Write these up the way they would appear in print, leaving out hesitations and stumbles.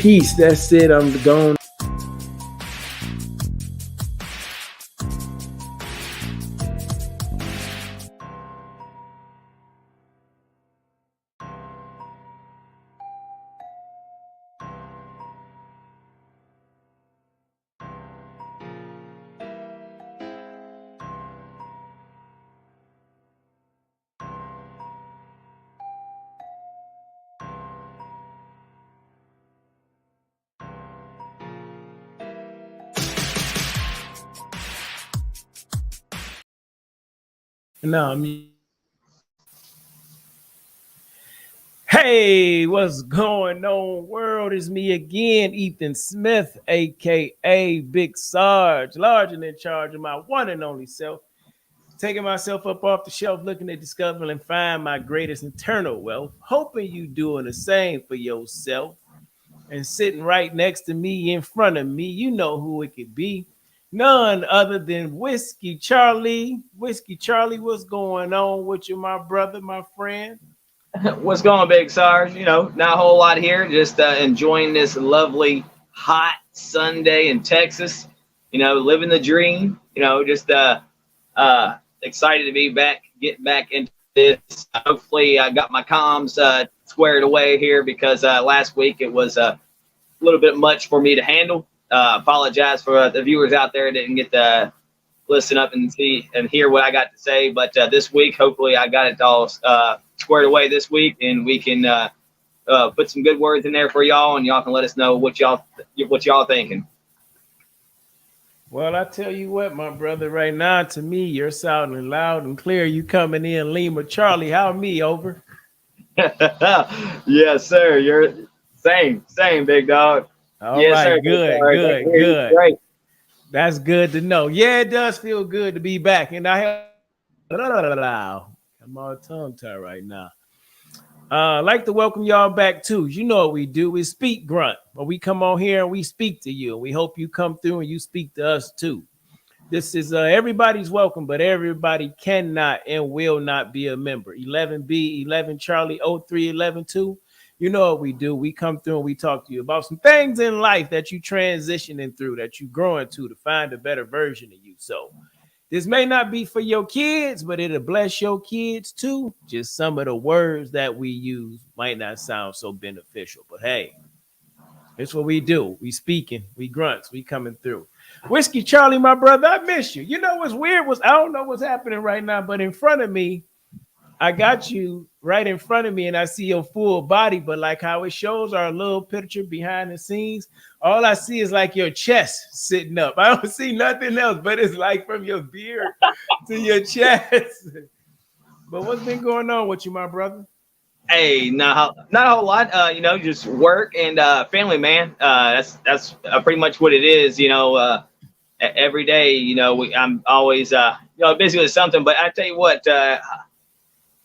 Peace. That's it. I'm gone. No, I mean, hey, what's going on, world? It's me again, Ethan Smith, aka Big Sarge, large and in charge of my one and only self, taking myself up off the shelf, looking to discover and find my greatest internal wealth, hoping you doing the same for yourself. And sitting right next to me, in front of me, you know who it could be. None other than Whiskey Charlie. Whiskey Charlie, what's going on with you, my brother, my friend? What's going on, Big Sarge? Not a whole lot here. Just enjoying this lovely, hot Sunday in Texas. Living the dream. Just excited to be back, get back into this. Hopefully, I got my comms squared away here because last week it was a little bit much for me to handle. Apologize for the viewers out there that didn't get to listen up and see and hear what I got to say. But this week, hopefully, I got it all squared away this week, and we can put some good words in there for y'all, and y'all can let us know what y'all thinking. Well, I tell you what, my brother, right now, to me, you're sounding loud and clear. You coming in, Lima. Charlie, how me, over? Yes, sir. You're same, big dog. All yes, right, sir, good. Great. That's good to know. Yeah, it does feel good to be back. And I'm all tongue tied right now. I'd like to welcome y'all back too. You know what we do, we speak grunt, but we come on here and we speak to you. We hope you come through and you speak to us too. This is everybody's welcome, but everybody cannot and will not be a member. 11B, 11 Charlie, 03, 11 2. You know what we do. We come through and we talk to you about some things in life that you transitioning through, that you growing to find a better version of you. So this may not be for your kids, but it'll bless your kids too. Just some of the words that we use might not sound so beneficial, but hey, it's what we do. We speaking, we grunts, we coming through. Whiskey Charlie, my brother, I miss you. You know what's weird was I don't know what's happening right now, but in front of me, I got you right in front of me and I see your full body, but like how it shows our little picture behind the scenes, all I see is like your chest sitting up. I don't see nothing else, but it's like from your beard to your chest. But what's been going on with you, my brother? Hey, not a whole lot. Just work and family, man. That's pretty much what it is. Every day, I'm always busy with something. But I tell you what,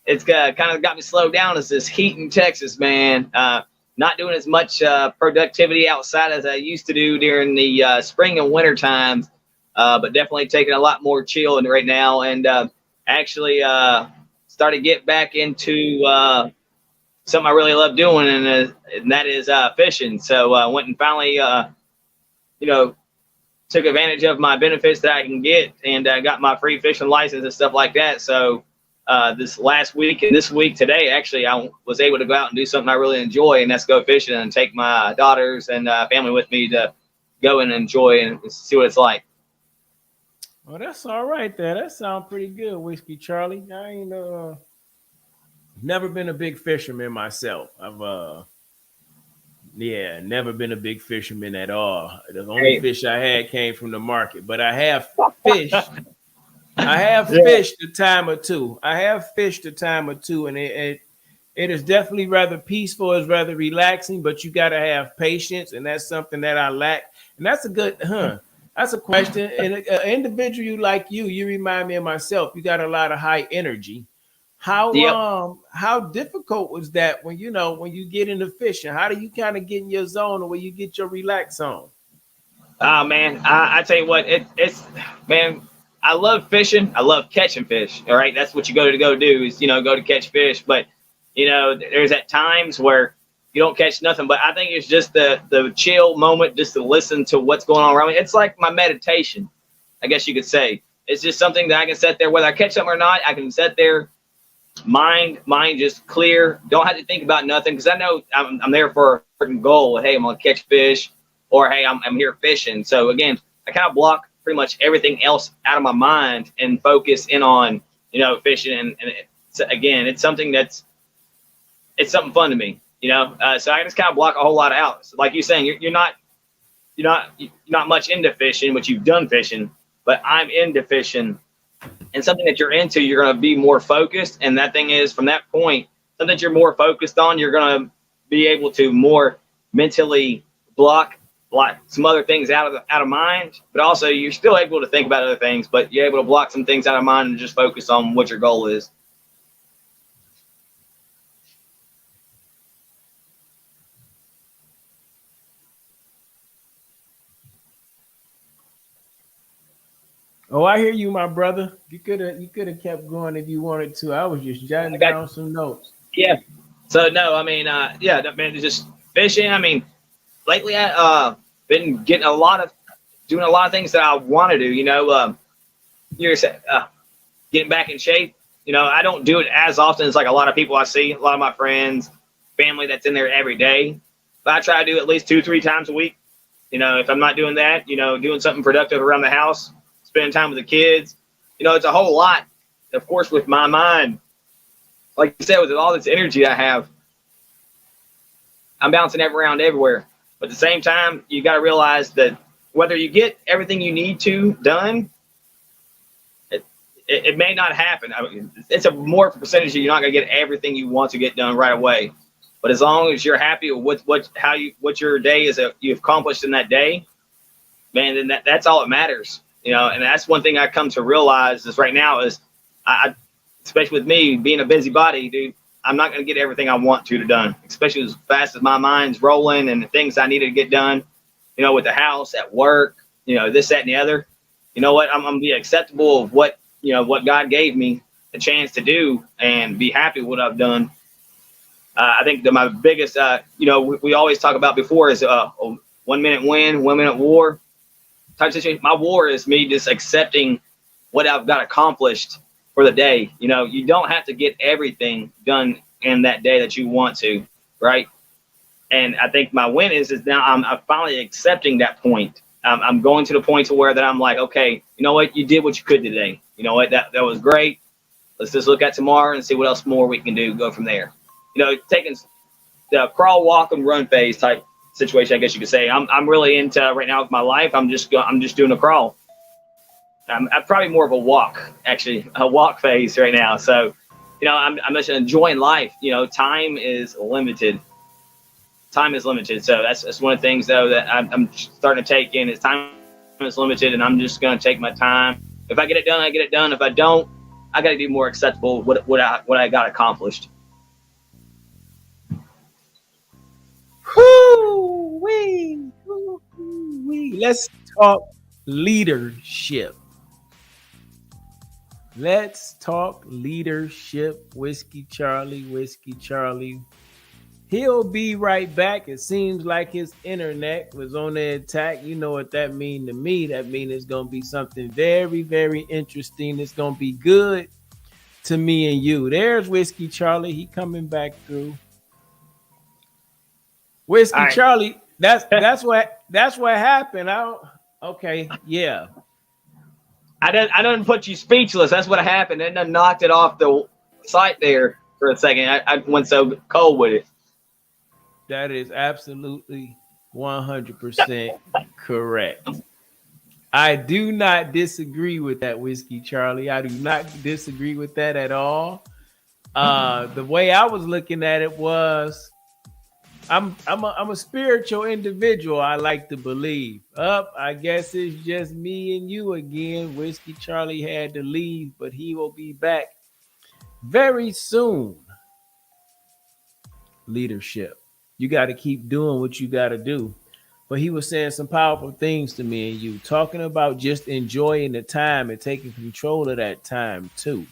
it's kind of got me slowed down. Is this heat in Texas, man? Not doing as much productivity outside as I used to do during the spring and winter times, but definitely taking a lot more chill right now. And actually started to get back into something I really love doing, and that is fishing. So I went and finally, took advantage of my benefits that I can get, and got my free fishing license and stuff like that. So this last week and this week today, actually, I was able to go out and do something I really enjoy, and that's go fishing and take my daughters and family with me to go and enjoy and see what it's like. Well, that's all right there. That sounds pretty good, Whiskey Charlie. I ain't never been a big fisherman myself. I've never been a big fisherman at all. The only fish I had came from the market, but I have fished. I have fished a time or two. And it is definitely rather peaceful. It's rather relaxing, but you got to have patience, and that's something that I lack. And that's a good, that's a question. And an individual like you remind me of myself. You got a lot of high energy. How difficult was that when you get into fishing? How do you kind of get in your zone or where you get your relax on? Man, I tell you what, it's man. I love fishing. I love catching fish. All right. That's what you go to do is, go to catch fish. But, there's at times where, you don't catch nothing. But I think it's just the chill moment, just to listen to what's going on around me. It's like my meditation, I guess you could say. It's just something that I can sit there, whether I catch something or not. I can sit there, mind just clear. Don't have to think about nothing, because I know I'm there for a certain goal. Hey, I'm gonna catch fish, or hey, I'm here fishing. So again, I kind of block pretty much everything else out of my mind and focus in on, fishing. And it's something it's something fun to me, So I just kind of block a whole lot out. So like you're saying, you're not much into fishing, but you've done fishing. But I'm into fishing, and something that you're into, you're going to be more focused. And that thing is, from that point, something that you're more focused on, you're going to be able to more mentally block some other things out of mind. But also, you're still able to think about other things, but you're able to block some things out of mind and just focus on what your goal is. Oh, I hear you, my brother. You could have kept going if you wanted to. I was just jotting down some notes. Yeah. So no, I mean, yeah, man, it's just fishing. I mean, lately I been doing a lot of things that I want to do. You're getting back in shape. I don't do it as often as like a lot of people I see, a lot of my friends, family that's in there every day. But I try to do at least 2-3 times a week. If I'm not doing that, doing something productive around the house, spending time with the kids. It's a whole lot. Of course, with my mind, like you said, with all this energy I have, I'm bouncing around everywhere. But at the same time, you got to realize that whether you get everything you need to done, it may not happen. I mean, it's a more percentage that you're not going to get everything you want to get done right away. But as long as you're happy with what your day is, you've accomplished in that day, man, then that's all that matters. And that's one thing I come to realize is right now is especially with me being a busybody, dude, I'm not going to get everything I want to done, especially as fast as my mind's rolling and the things I need to get done, with the house, at work, this, that, and the other. You know what? I'm going to be acceptable of what God gave me a chance to do and be happy with what I've done. I think that my biggest, we always talk about before is 1 minute win, 1 minute war type situation. My war is me just accepting what I've got accomplished for the day. You don't have to get everything done in that day that you want to, right? And I think my win is now I'm finally accepting that point. I'm going to the point to where that I'm like, okay, you know what? You did what you could today. You know what? That was great. Let's just look at tomorrow and see what else more we can do. Go from there. Taking the crawl, walk, and run phase type situation, I guess you could say. I'm really into right now with my life. I'm just doing a crawl. I'm probably more of a walk phase right now. So, I'm just enjoying life. Time is limited. So that's one of the things though that I'm starting to take in is time is limited, and I'm just going to take my time. If I get it done, I get it done. If I don't, I got to be more acceptable what I got accomplished. Woo-wee. Let's talk leadership. Whiskey Charlie. He'll be right back. It seems like his internet was on the attack. You know what that means to me. That means it's going to be something very, very interesting. It's going to be good to me and you. There's Whiskey Charlie. He coming back through. Whiskey right. Charlie, that's what happened. Okay, yeah. I didn't put you speechless. That's what happened. And then knocked it off the site there for a second. I went so cold with it. That is absolutely 100% correct. I do not disagree with that, Whiskey Charlie. I do not disagree with that at all. The way I was looking at it was, I'm a spiritual individual. I like to believe. I guess it's just me and you again. Whiskey Charlie had to leave, but he will be back very soon. Leadership. You got to keep doing what you got to do. But he was saying some powerful things to me and you, talking about just enjoying the time and taking control of that time too.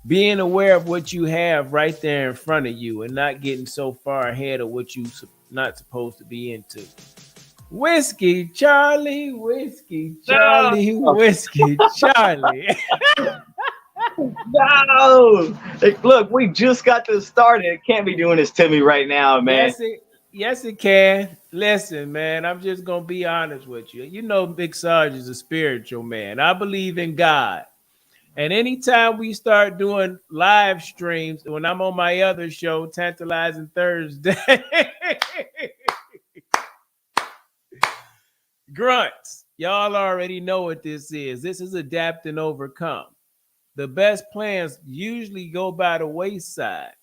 Being aware of what you have right there in front of you and not getting so far ahead of what you not supposed to be into. Whiskey Charlie, Whiskey No, Charlie, Whiskey Charlie. no. Look, we just got this started. It can't be doing this to me right now, man. Yes it can. Listen, man, I'm just gonna be honest with you. You know, Big Sarge is a spiritual man. I believe in God. And anytime we start doing live streams, when I'm on my other show, Tantalizing Thursday, grunts, y'all already know what this is. This is adapt and overcome. The best plans usually go by the wayside.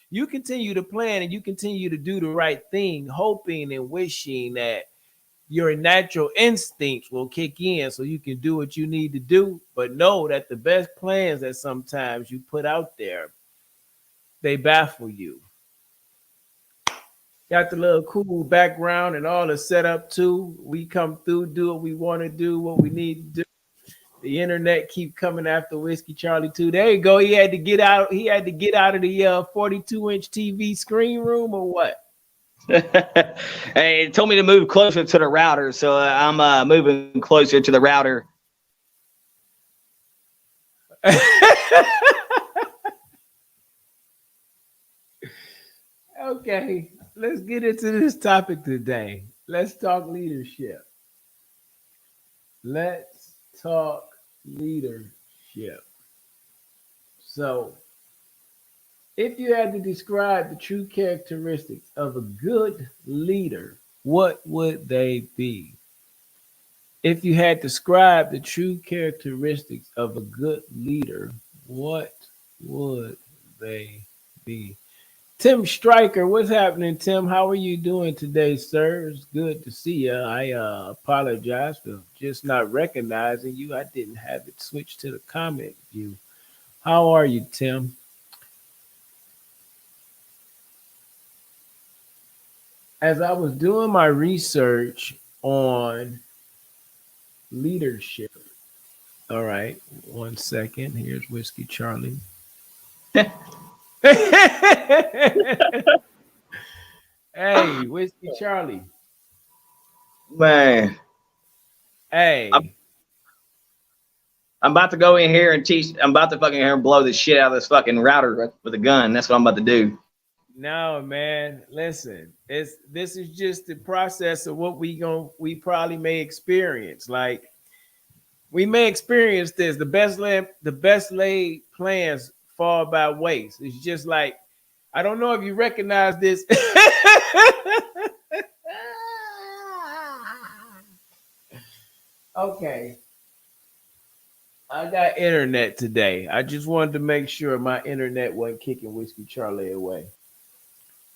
You continue to plan and you continue to do the right thing, hoping and wishing that your natural instincts will kick in so you can do what you need to do. But know that the best plans that sometimes you put out there, they baffle you. Got the little cool background and all the setup too. We come through, do what we want to do, what we need to do. The internet keep coming after Whiskey Charlie too. There you go. He had to get out. He had to get out of the 42-inch TV screen room or what? Hey, it told me to move closer to the router, so I'm moving closer to the router. Okay, let's get into this topic today. Let's talk leadership. Let's talk leadership. So, if you had to describe the true characteristics of a good leader, what would they be? If you had to describe the true characteristics of a good leader, what would they be? Tim Stryker, what's happening, Tim? How are you doing today, sir? It's good to see you. I apologize for just not recognizing you. I didn't have it switched to the comment view. How are you, Tim? As I was doing my research on leadership, all right, 1 second. Here's Whiskey Charlie. Hey, Whiskey Charlie. Man, I'm, Hey. I'm about to go in here and teach. I'm about to fucking here and blow the shit out of this fucking router with a gun. That's what I'm about to do. No, man. Listen, this is just the process of what we probably may experience. Like we may experience this. The best laid plans fall by waste. It's just like I don't know if you recognize this. Okay. I got internet today. I just wanted to make sure my internet wasn't kicking Whiskey Charlie away.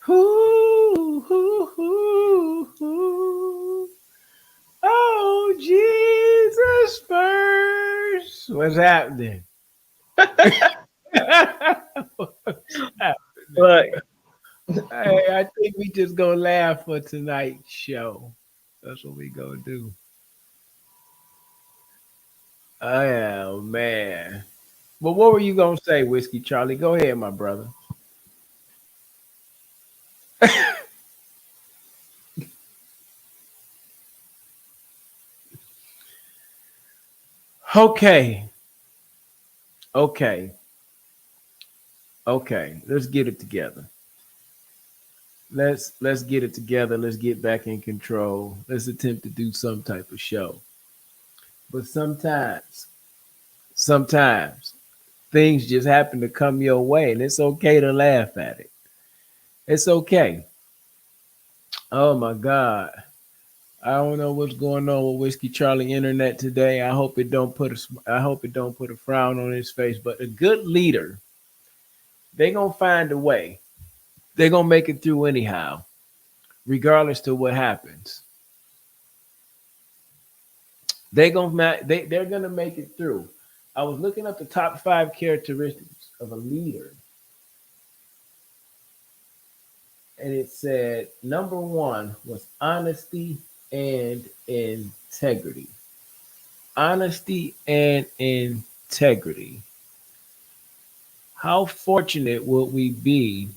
Ooh, ooh, ooh, ooh. Oh, Jesus first. What's happening? What's happening? Look, Hey, I think we just gonna laugh for tonight's show. That's what we gonna do. Oh man. But what were you gonna say, Whiskey Charlie? Go ahead, my brother. Okay. Okay. Okay. Let's get it together. Let's get it together. Let's get back in control. Let's attempt to do some type of show. But sometimes things just happen to come your way, and it's okay to laugh at it. It's okay. Oh my God. I don't know what's going on with Whiskey Charlie Internet today. I hope it don't put a frown on his face. But a good leader, they gonna find a way. They're gonna make it through anyhow, regardless to what happens. They're gonna make it through. I was looking up the top 5 characteristics of a leader, and it said number one was honesty and integrity. Honesty and integrity. How fortunate would we be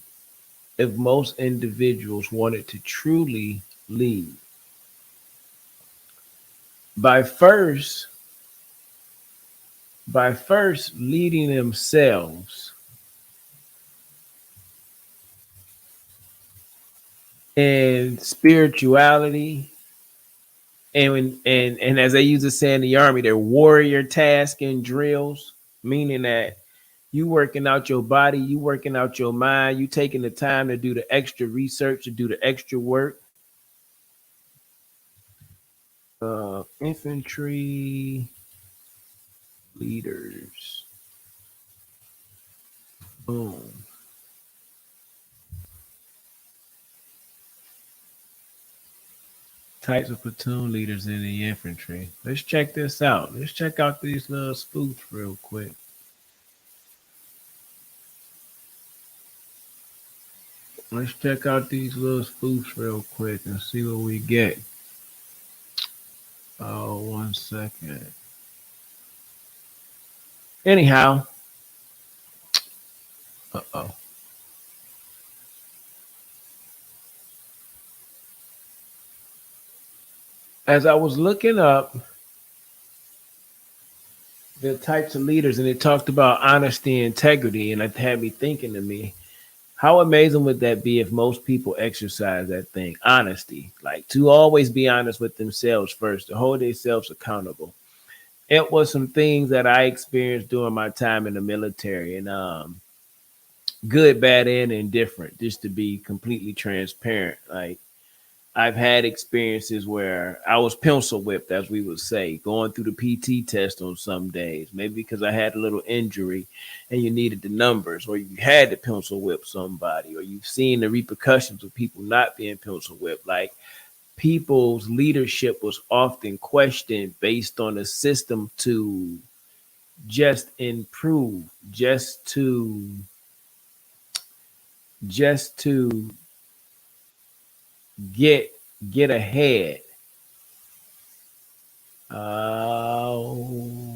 if most individuals wanted to truly lead by first leading themselves in spirituality and as they used to say in the army, their warrior task and drills, meaning that you working out your body, you working out your mind, you taking the time to do the extra research, to do the extra work. Infantry leaders. Boom. Types of platoon leaders in the infantry. Let's check this out. Let's check out these little spoofs real quick. Let's check out these little spoofs real quick and see what we get. Oh, 1 second. Anyhow, uh-oh. As I was looking up the types of leaders and it talked about honesty and integrity, and it had me thinking to me, how amazing would that be if most people exercise that thing? Honesty, like to always be honest with themselves first, to hold themselves accountable. It was some things that I experienced during my time in the military, and good, bad, and indifferent. Just to be completely transparent, like I've had experiences where I was pencil whipped, as we would say, going through the PT test on some days, maybe because I had a little injury and you needed the numbers, or you had to pencil whip somebody, or you've seen the repercussions of people not being pencil whipped. Like people's leadership was often questioned based on a system to just improve, just to get get ahead. Oh,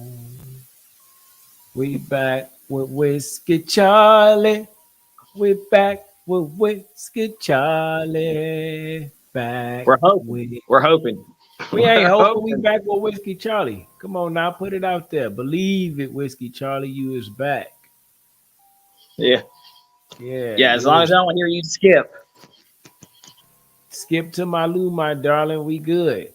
we back with Whiskey Charlie. We back with Whiskey Charlie. Back We're hoping. with We're hoping. we ain't We're hoping we hoping. back with Whiskey Charlie. Come on now, put it out there. Believe it, Whiskey Charlie. You is back. Yeah. Yeah, Yeah. As you long as is I don't hear you skip. skip to my loo, my darling. We good.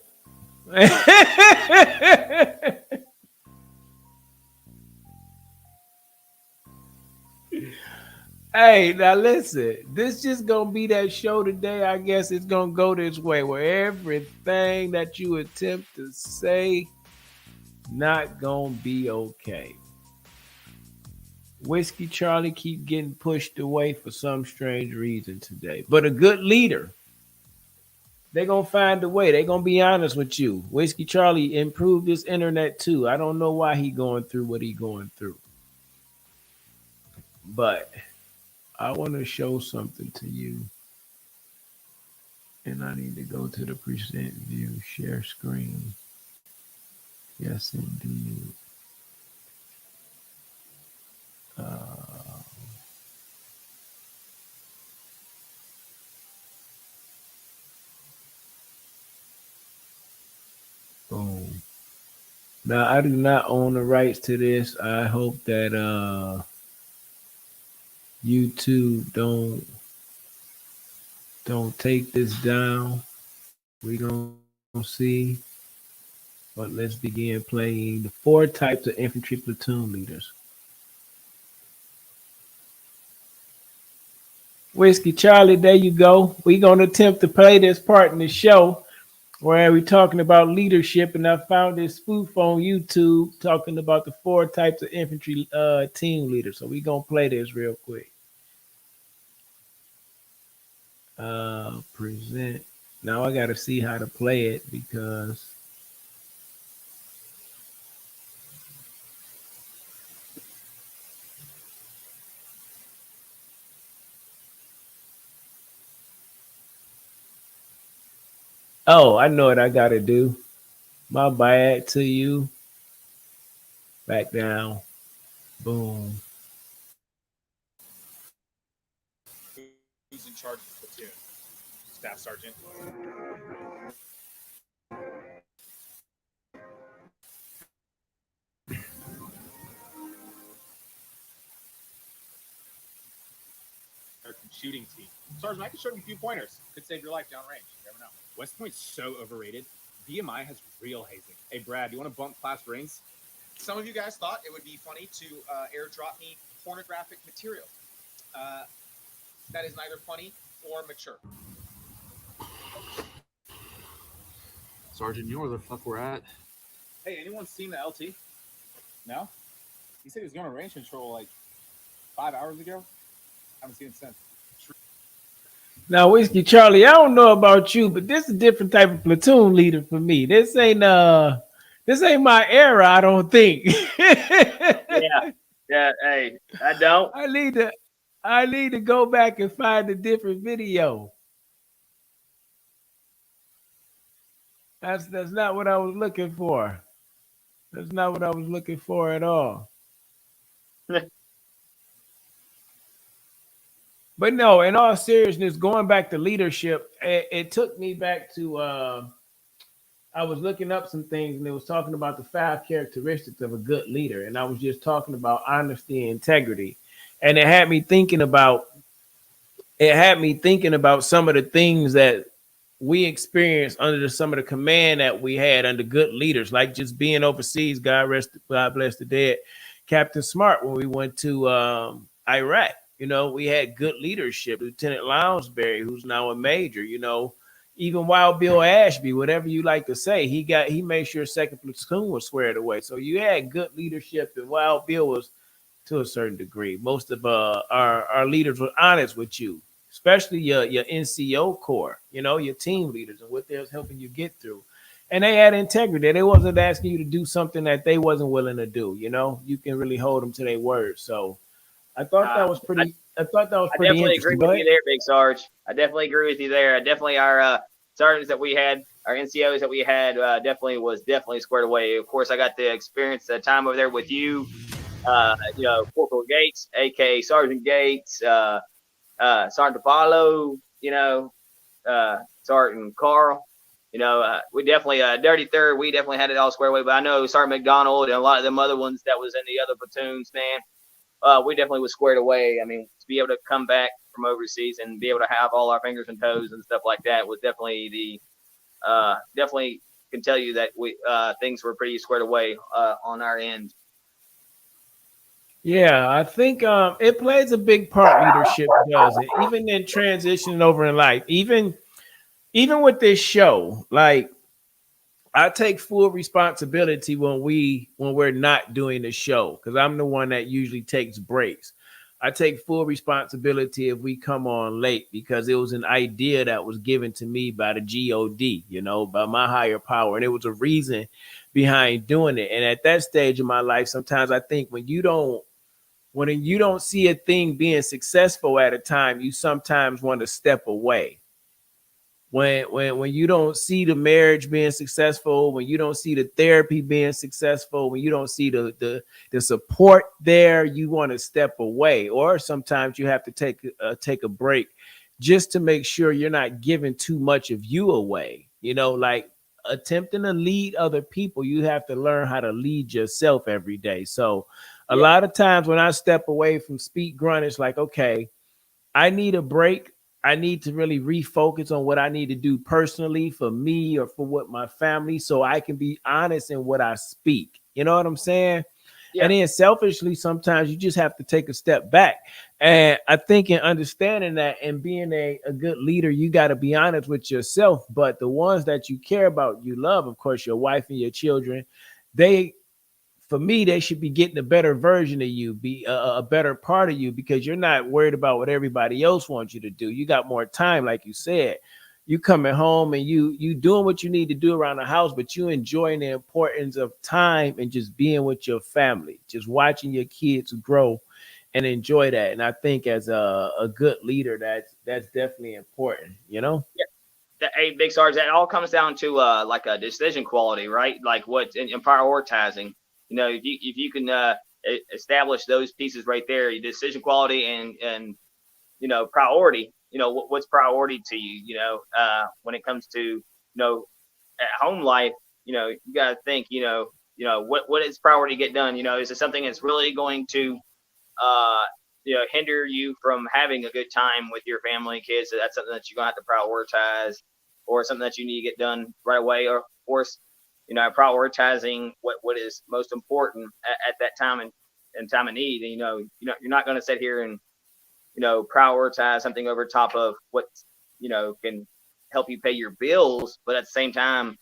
Hey, now listen, this just gonna be that show today. I guess it's gonna go this way where everything that you attempt to say not gonna be okay. Whiskey Charlie keep getting pushed away for some strange reason today. But a good leader, they gonna find a way. They gonna be honest with you. Whiskey Charlie improved his internet too. I don't know why he going through what he going through. But I want to show something to you. And I need to go to the present view, share screen. Yes, indeed. Uh, boom. Now I do not own the rights to this. I hope that YouTube don't take this down. We gonna see. But let's begin playing the four types of infantry platoon leaders. Whiskey Charlie, there you go. We gonna attempt to play this part in the show where we're talking about leadership, and I found this spoof on YouTube talking about the four types of infantry team leaders. So we gonna play this real quick. Present. Now I gotta see how to play it because oh, I know what I gotta do. My bad to you. Back down. Boom. Staff Sergeant. Shooting team. Sergeant, I can show you a few pointers. Could save your life downrange. You never know. West Point's so overrated. VMI has real hazing. Hey, Brad, you want to bump class brains? Some of you guys thought it would be funny to airdrop me pornographic material. That is neither funny or mature. Sergeant, you know where the fuck we're at? Hey, anyone seen the LT? No? He said he was going to range control like 5 hours ago. Haven't seen him since. Now, Whiskey Charlie, I don't know about you, but this is a different type of platoon leader for me. This ain't my era, I don't think. Yeah. Hey, I don't. I need to go back and find a different video. That's not what I was looking for. That's not what I was looking for at all. But no, in all seriousness, going back to leadership, it took me back to I was looking up some things and it was talking about the 5 characteristics of a good leader. And I was just talking about honesty and integrity. And it had me thinking about some of the things that we experienced under some of the command that we had under good leaders, like just being overseas. God bless the dead, Captain Smart, when we went to Iraq. You know, we had good leadership. Lieutenant Lounsbury, who's now a major, you know, even Wild Bill Ashby, whatever you like to say, he made sure 2nd Platoon was squared away. So you had good leadership, and Wild Bill was to a certain degree. Most of our leaders were honest with you, especially your NCO Corps, you know, your team leaders and what they was helping you get through. And they had integrity. They wasn't asking you to do something that they wasn't willing to do. You know, you can really hold them to their word. So I thought that was pretty. I definitely agree with you there, Big Sarge. I definitely agree with you there. Definitely our sergeants that we had, our NCOs that we had, definitely squared away. Of course, I got to experience the time over there with you. You know, Corporal Gates, aka Sergeant Gates, Sergeant Apollo, you know, Sergeant Carl. You know, we definitely Dirty Third. We definitely had it all squared away. But I know Sergeant McDonald and a lot of them other ones that was in the other platoons, man. We definitely was squared away. I mean, to be able to come back from overseas and be able to have all our fingers and toes and stuff like that was definitely definitely can tell you that we things were pretty squared away on our end. Yeah, I think it plays a big part. Leadership does it, even in transitioning over in life. Even with this show, like I take full responsibility when we're not doing the show, because I'm the one that usually takes breaks. I take full responsibility if we come on late, because it was an idea that was given to me by the God, you know, by my higher power. And it was a reason behind doing it. And at that stage of my life, sometimes I think when you don't see a thing being successful at a time, you sometimes want to step away. When you don't see the marriage being successful, when you don't see the therapy being successful, when you don't see the support there, you want to step away. Or sometimes you have to take a break just to make sure you're not giving too much of you away. You know, like attempting to lead other people, you have to learn how to lead yourself every day. So a lot of times when I step away from Speak Grunt, it's like, okay, I need a break. I need to really refocus on what I need to do personally for me or for what my family, so I can be honest in what I speak. You know what I'm saying? Yeah. And then selfishly, sometimes you just have to take a step back. And I think in understanding that and being a good leader, you got to be honest with yourself. But the ones that you care about, you love, of course, your wife and your children, for me, they should be getting a better version of you, be a better part of you, because you're not worried about what everybody else wants you to do. You got more time, like you said. You coming home and you doing what you need to do around the house, but you enjoying the importance of time and just being with your family, just watching your kids grow and enjoy that. And I think as a good leader, that's definitely important, you know? Yeah. Hey, Big Sarge, that all comes down to like a decision quality, right? Like what in prioritizing. You know, if you can establish those pieces right there, your decision quality and you know, priority, what's priority to you, when it comes to, at home life, you got to think, what is priority to get done? Is it something that's really going to, hinder you from having a good time with your family and kids? So that's something that you're going to have to prioritize, or something that you need to get done right away. Or, of course, prioritizing what is most important at that time and time of need. And, you're not going to sit here and, prioritize something over top of what, can help you pay your bills. But at the same time,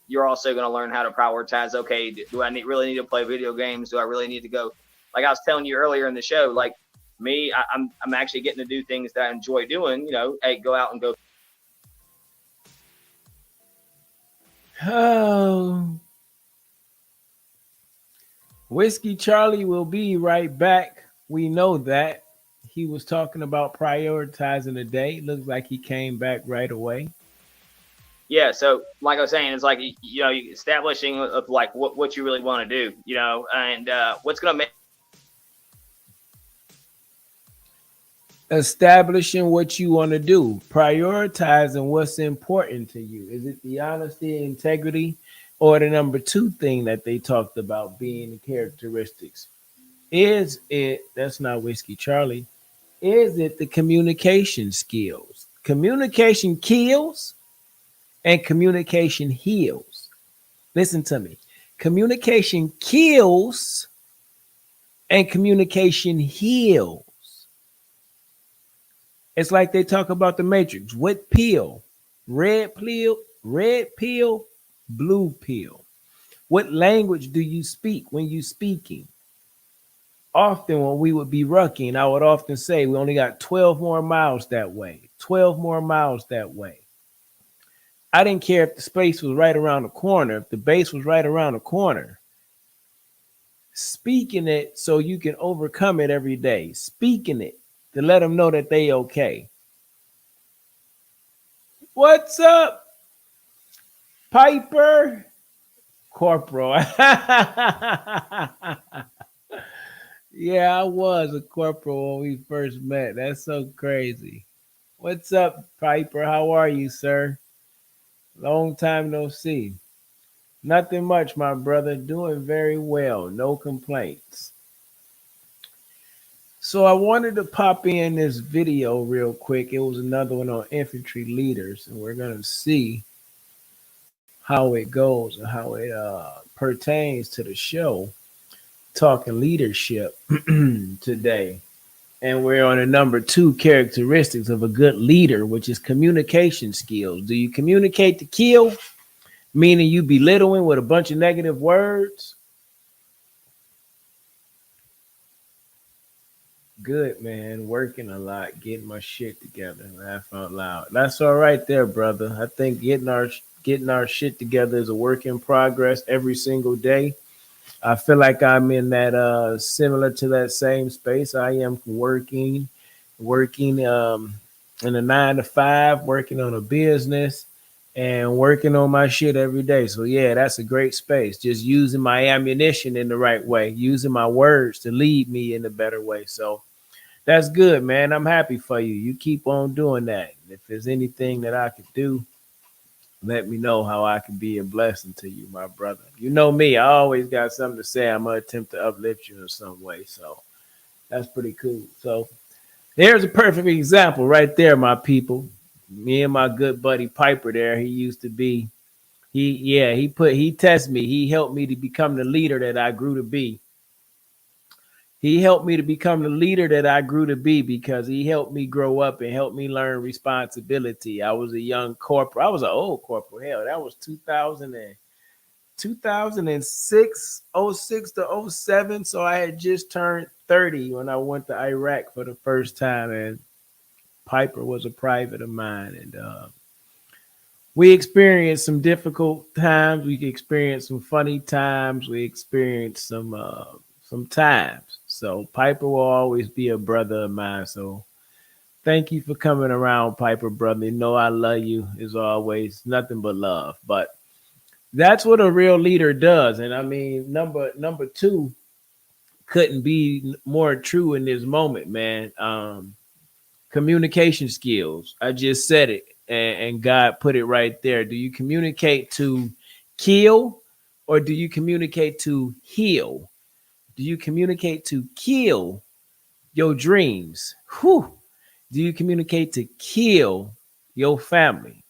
you're also going to learn how to prioritize. Okay, do I really need to play video games? Do I really need to go? Like I was telling you earlier in the show, like me, I'm actually getting to do things that I enjoy doing. Hey, go out and go. Oh, Whiskey Charlie will be right back. We know that. He was talking about prioritizing the day. Looks like he came back right away. Yeah, so like I was saying, it's like establishing of like what you really want to do, and what's going to make. Establishing what you want to do, prioritizing what's important to you. Is it the honesty, integrity, or the number two thing that they talked about being the characteristics? Is it, that's not Whiskey Charlie, is it the communication skills? Communication kills and communication heals. Listen to me. Communication kills and communication heals. It's like they talk about the Matrix. What pill? Red pill, blue pill. What language do you speak when you speaking? Often when we would be rucking, I would often say we only got 12 more miles that way. 12 more miles that way. I didn't care if the space was right around the corner, if the base was right around the corner. Speaking it so you can overcome it every day. Speaking it to let them know that they okay. What's up, Piper? Corporal. Yeah, I was a corporal when we first met. That's so crazy. What's up, Piper? How are you, sir? Long time no see. Nothing much, my brother. Doing very well. No complaints. So I wanted to pop in this video real quick. It was another one on infantry leaders, and we're going to see how it goes and how it pertains to the show, talking leadership today. And we're on the number two characteristics of a good leader, which is communication skills. Do you communicate to kill? Meaning you belittling with a bunch of negative words? Good, man. Working a lot, getting my shit together. Laugh out loud. That's all right there, brother. I think getting our shit together is a work in progress every single day. I feel like I'm in that similar to that same space. I am working in a 9 to 5, working on a business and working on my shit every day. So yeah, that's a great space. Just using my ammunition in the right way, using my words to lead me in a better way. So that's good, man. I'm happy for you. You keep on doing that. If there's anything that I could do, let me know how I can be a blessing to you, my brother. You know me, I always got something to say. I'm going to attempt to uplift you in some way. So that's pretty cool. So there's a perfect example right there, my people. Me and my good buddy Piper there, he used to be, he tested me. He helped me to become the leader that I grew to be. He helped me to become the leader that I grew to be because he helped me grow up and helped me learn responsibility. I was a young corporal. I was an old corporal. Hell, that was 2006, 06 to 07. So I had just turned 30 when I went to Iraq for the first time. And Piper was a private of mine. And we experienced some difficult times. We experienced some funny times. We experienced some times. So Piper will always be a brother of mine. So thank you for coming around, Piper, brother. You know I love you as always. Nothing but love. But that's what a real leader does. And I mean, number two couldn't be more true in this moment, man. Communication skills. I just said it, and God put it right there. Do you communicate to kill, or do you communicate to heal? Do you communicate to kill your dreams? Whew. Do you communicate to kill your family?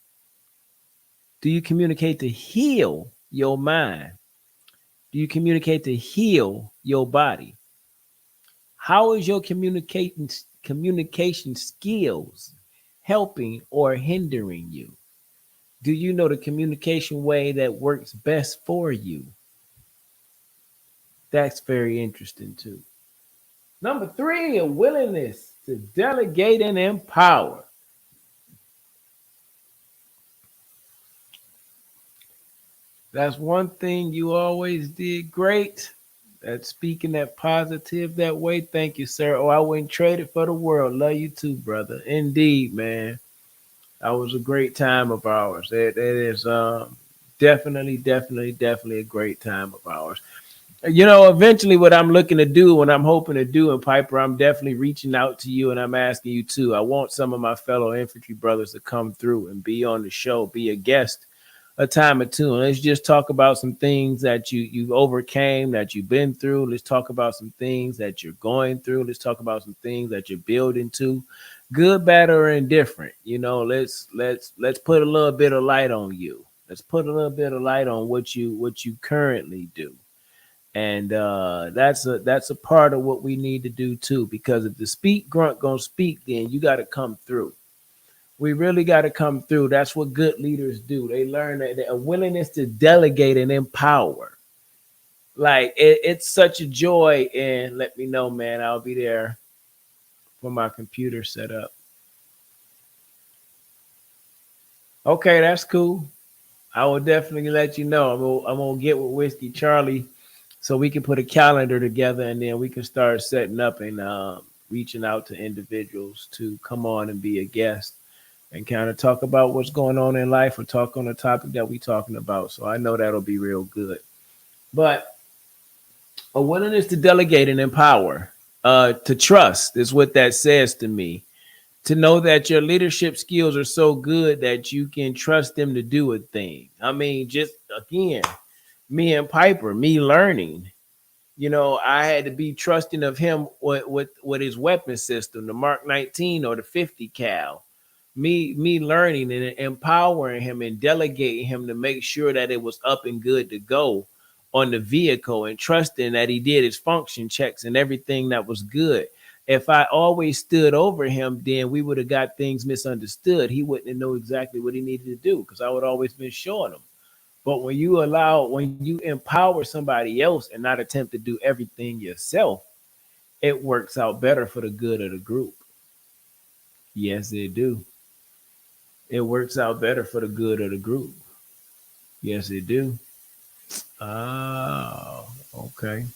Do you communicate to heal your mind? Do you communicate to heal your body? How is your communication skills helping or hindering you? Do you know the communication way that works best for you? That's very interesting too. Number three, a willingness to delegate and empower. That's one thing you always did great. That speaking that positive that way. Thank you, sir. Oh, I wouldn't trade it for the world. Love you too, brother. Indeed, man. That was a great time of ours. It is definitely a great time of ours. You know, eventually, what I'm looking to do, what I'm hoping to do, and Piper, I'm definitely reaching out to you, and I'm asking you too. I want some of my fellow infantry brothers to come through and be on the show, be a guest a time or two, and let's just talk about some things that you overcame, that you've been through. Let's talk about some things that you're going through. Let's talk about some things that you're building to, good, bad, or indifferent. You know, let's put a little bit of light on you. Let's put a little bit of light on what you currently do, and that's a part of what we need to do too. Because if the speak grunt gonna speak, then you got to come through. We really got to come through. That's what good leaders do. They learn that a willingness to delegate and empower. Like it's such a joy. And let me know, man. I'll be there for my computer set up. Okay, that's cool. I will definitely let you know. I'm gonna get with Whiskey Charlie so we can put a calendar together, and then we can start setting up and reaching out to individuals to come on and be a guest and kind of talk about what's going on in life or talk on the topic that we're talking about. So I know that'll be real good. But a willingness to delegate and empower, to trust is what that says to me. To know that your leadership skills are so good that you can trust them to do a thing. I mean, just again, me and Piper, me learning. You know, I had to be trusting of him with his weapon system, the Mark 19 or the 50 cal. Me learning and empowering him and delegating him to make sure that it was up and good to go on the vehicle, and trusting that he did his function checks and everything that was good. If I always stood over him, then we would have got things misunderstood. He wouldn't have know exactly what he needed to do because I would always been showing him. But when you empower somebody else and not attempt to do everything yourself, it works out better for the good of the group. Yes, it do. It works out better for the good of the group. Yes, it do. Oh, okay.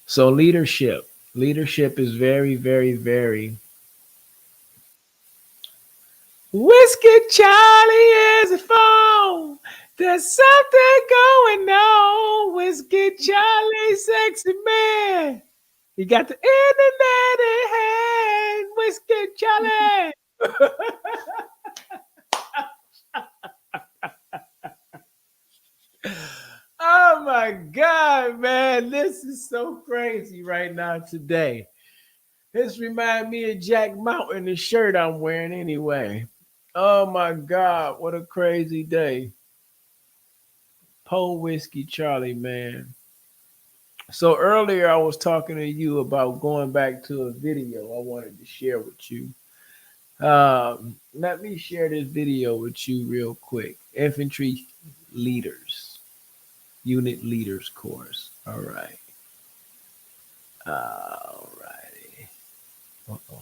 So leadership is very, very, very. Whiskey Charlie is a phone. There's something going on. Whiskey Charlie, sexy man. He got the internet in hand. Whiskey Charlie. Oh my God, man. This is so crazy right now today. This reminds me of Jack Mountain, the shirt I'm wearing anyway. Oh my God, what a crazy day. Poe Whiskey Charlie, man. So earlier I was talking to you about going back to a video I wanted to share with you. Let me share this video with you real quick. Infantry leaders, unit leaders course. All right. All righty. Uh-oh.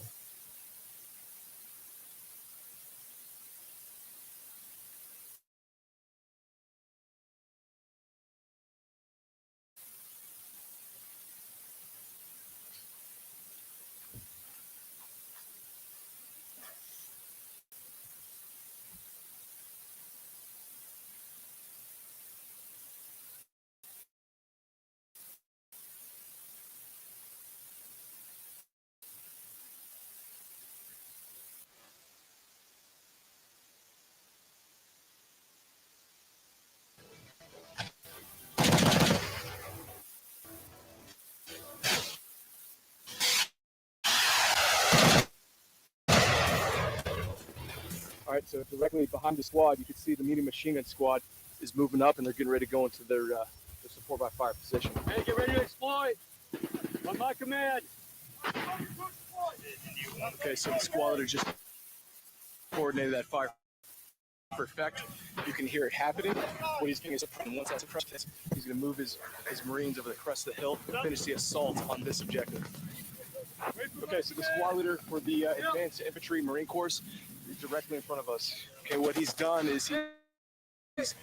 All right, so directly behind the squad, you can see the medium machine gun squad is moving up, and they're getting ready to go into their support by fire position. Hey, get ready to exploit. On my command. Okay, so the squad leader just coordinated that fire for effect. You can hear it happening. What he's doing is, once that's suppressed, he's going to move his Marines over the crest of the hill to finish the assault on this objective. Okay, so the squad leader for the Advanced Infantry Marine Corps is directly in front of us. Okay, what he's done is he's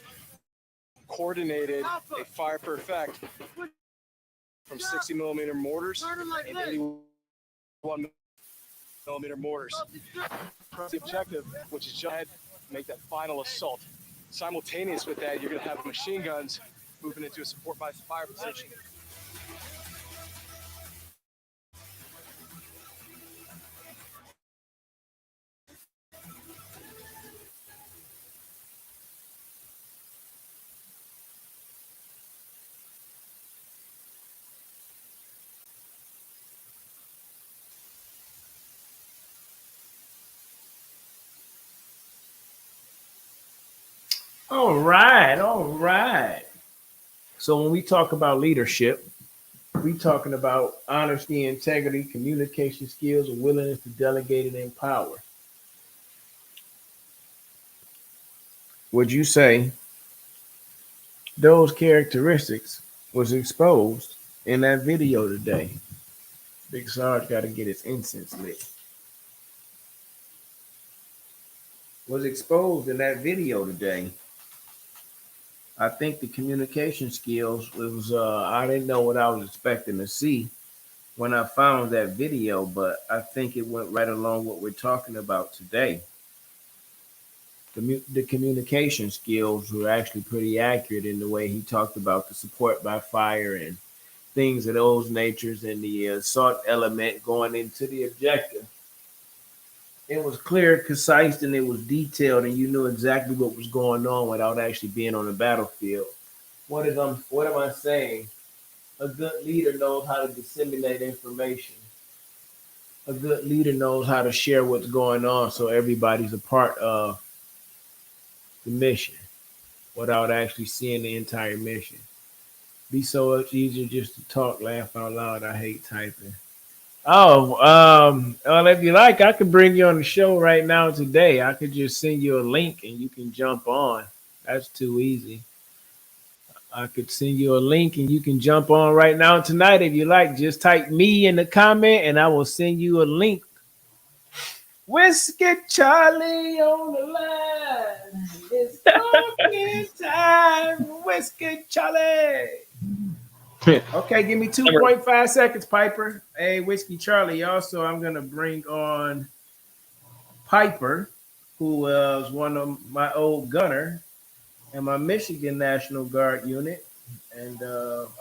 coordinated a fire for effect from 60 millimeter mortars and 81 millimeter mortars. The objective, which is just ahead, make that final assault. Simultaneous with that, you're going to have machine guns moving into a support by fire position. All right, all right. So when we talk about leadership, we talking about honesty, integrity, communication skills, and willingness to delegate and empower. Would you say those characteristics was exposed in that video today? Big Sarge got to get his incense lit. Was exposed in that video today. I think the communication skills was I didn't know what I was expecting to see when I found that video, but I think it went right along what we're talking about today. The communication skills were actually pretty accurate in the way he talked about the support by fire and things of those natures and the assault element going into the objective. It was clear, concise, and it was detailed, and you knew exactly what was going on without actually being on the battlefield. What am I saying? A good leader knows how to disseminate information. A good leader knows how to share what's going on so everybody's a part of the mission without actually seeing the entire mission. Be so much easier just to talk, laugh out loud. I hate typing. Well, if you like, I could bring you on the show right now today. I could just send you a link and you can jump on. That's too easy. I could send you a link and you can jump on right now tonight if you like. Just type me in the comment and I will send you a link. Whiskey Charlie on the line. It's talking time. Whiskey Charlie. Okay, give me 2.5 seconds, Piper. Hey, Whiskey Charlie. Also, I'm going to bring on Piper, who was one of my old gunner in my Michigan National Guard unit. And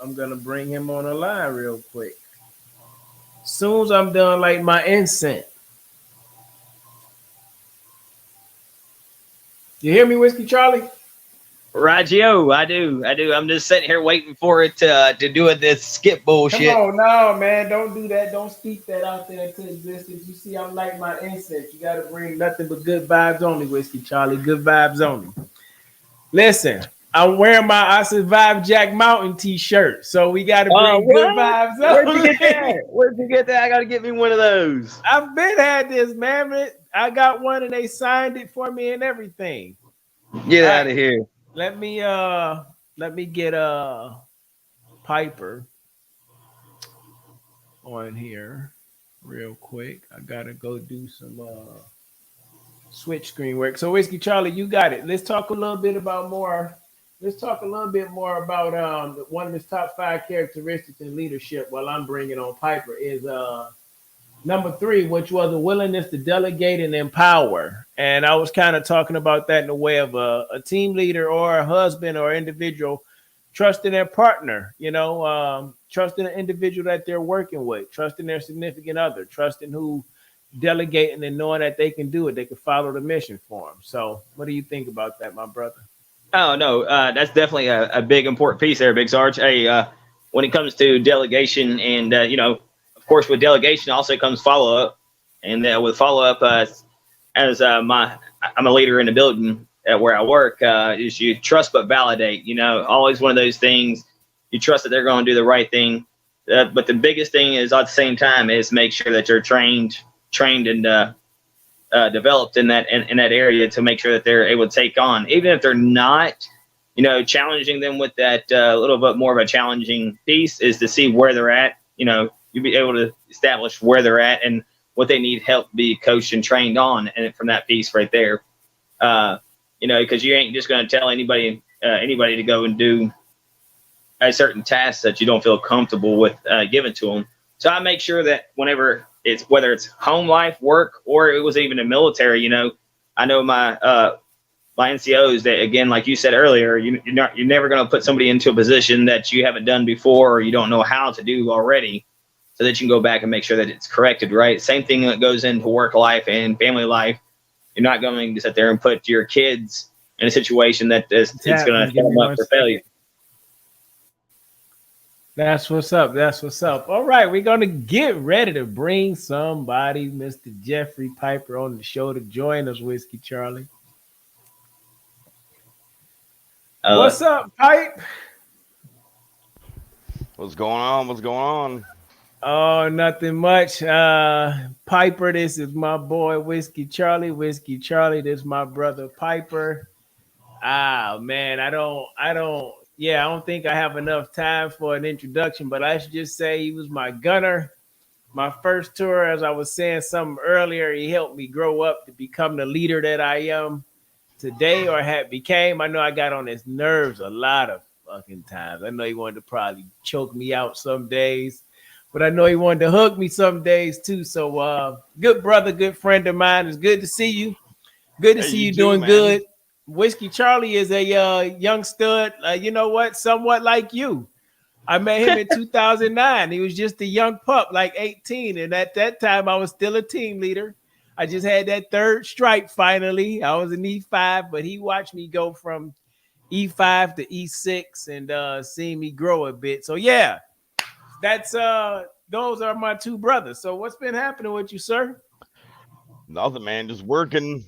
I'm going to bring him on the line real quick. Soon as I'm done, like my incense. You hear me, Whiskey Charlie? Raggio, I do. I'm just sitting here waiting for it to do this skip bullshit. Come on, no, man, don't do that. Don't speak that out there into existence. You see, I'm like my incense. You got to bring nothing but good vibes only, Whiskey Charlie. Good vibes only. Listen, I'm wearing my I Survived Jack Mountain t-shirt, so we got to bring good vibes only. Where'd you get that? Where'd you get that? I got to get me one of those. I've been had this, man. I got one and they signed it for me and everything. Get out of here. Let me get Piper on here real quick. I gotta go do some switch screen work. So Whiskey Charlie, you got it. Let's talk a little bit more about one of his top 5 characteristics in leadership while I'm bringing on Piper is number 3, which was a willingness to delegate and empower. And I was kind of talking about that in the way of a team leader or a husband or individual trusting their partner, trusting the individual that they're working with, trusting their significant other, trusting who delegating and knowing that they can do it. They can follow the mission for them. So what do you think about that, my brother? Oh, no, that's definitely a big important piece there, Big Sarge. Hey, when it comes to delegation and, of course, with delegation also comes follow-up. And with follow-up, as I'm a leader in the building at where I work, is you trust but validate. You know, always one of those things. You trust that they're going to do the right thing, but the biggest thing is at the same time is make sure that you're trained and developed in that area to make sure that they're able to take on, even if they're not, you know, challenging them with that little bit more of a challenging piece is to see where they're at. You know, you'll be able to establish where they're at and what they need help be coached and trained on, and from that piece right there, you know, because you ain't just going to tell anybody to go and do a certain task that you don't feel comfortable with giving to them. So I make sure that whenever whether it's home life, work, or it was even the military, you know, I know my NCOs that, again, like you said earlier, you're never going to put somebody into a position that you haven't done before or you don't know how to do already, so that you can go back and make sure that it's corrected, right? Same thing that goes into work life and family life. You're not going to sit there and put your kids in a situation that it's going to set them up for failure. That's what's up. That's what's up. All right, we're going to get ready to bring somebody, Mr. Jeffrey Piper, on the show to join us, Whiskey Charlie. What's up, Pipe? What's going on? What's going on? Oh, nothing much. Piper, this is my boy, Whiskey Charlie. Whiskey Charlie, this is my brother, Piper. Ah, man, I don't think I have enough time for an introduction, but I should just say he was my gunner. My first tour, as I was saying something earlier, he helped me grow up to become the leader that I am today, or had became. I know I got on his nerves a lot of fucking times. I know he wanted to probably choke me out some days, but I know he wanted to hug me some days too. So good brother, good friend of mine. It's good to see you. Good to see you doing good. Whiskey Charlie is a young stud, you know what, somewhat like you. I met him in 2009. He was just a young pup, like 18. And at that time, I was still a team leader. I just had that third stripe finally. I was an E5, but he watched me go from E5 to E6 and seeing me grow a bit. So, yeah, that's those are my two brothers. So what's been happening with you, sir? Nothing, man. Just working.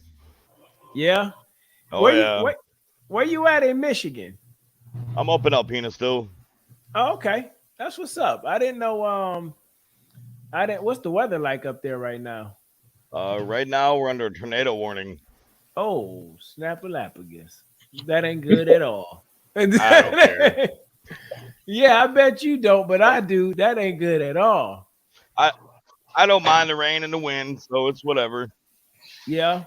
Yeah. Oh, Where you at in Michigan? I'm up in Alpena still. Oh, okay. That's what's up. I didn't know. What's the weather like up there right now? Right now we're under a tornado warning. Oh, snap-a-lappagus. That ain't good at all. I don't care. Yeah, I bet you don't, but I do. That ain't good at all. I don't mind the rain and the wind, so it's whatever. Yeah.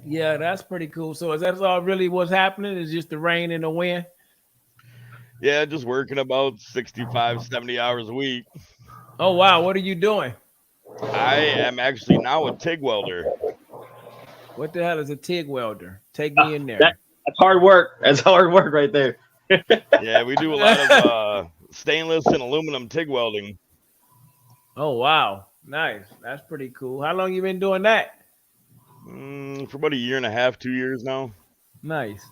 Yeah, that's pretty cool. So is that all really what's happening? Is just the rain and the wind? Yeah, just working about 65, 70 hours a week. Oh, wow. What are you doing? I am actually now a TIG welder. What the hell is a TIG welder? Take me in there. That's hard work. That's hard work right there. Yeah, we do a lot of stainless and aluminum TIG welding. Oh, wow. Nice. That's pretty cool. How long you been doing that? For about a year and a half, 2 years now. Nice.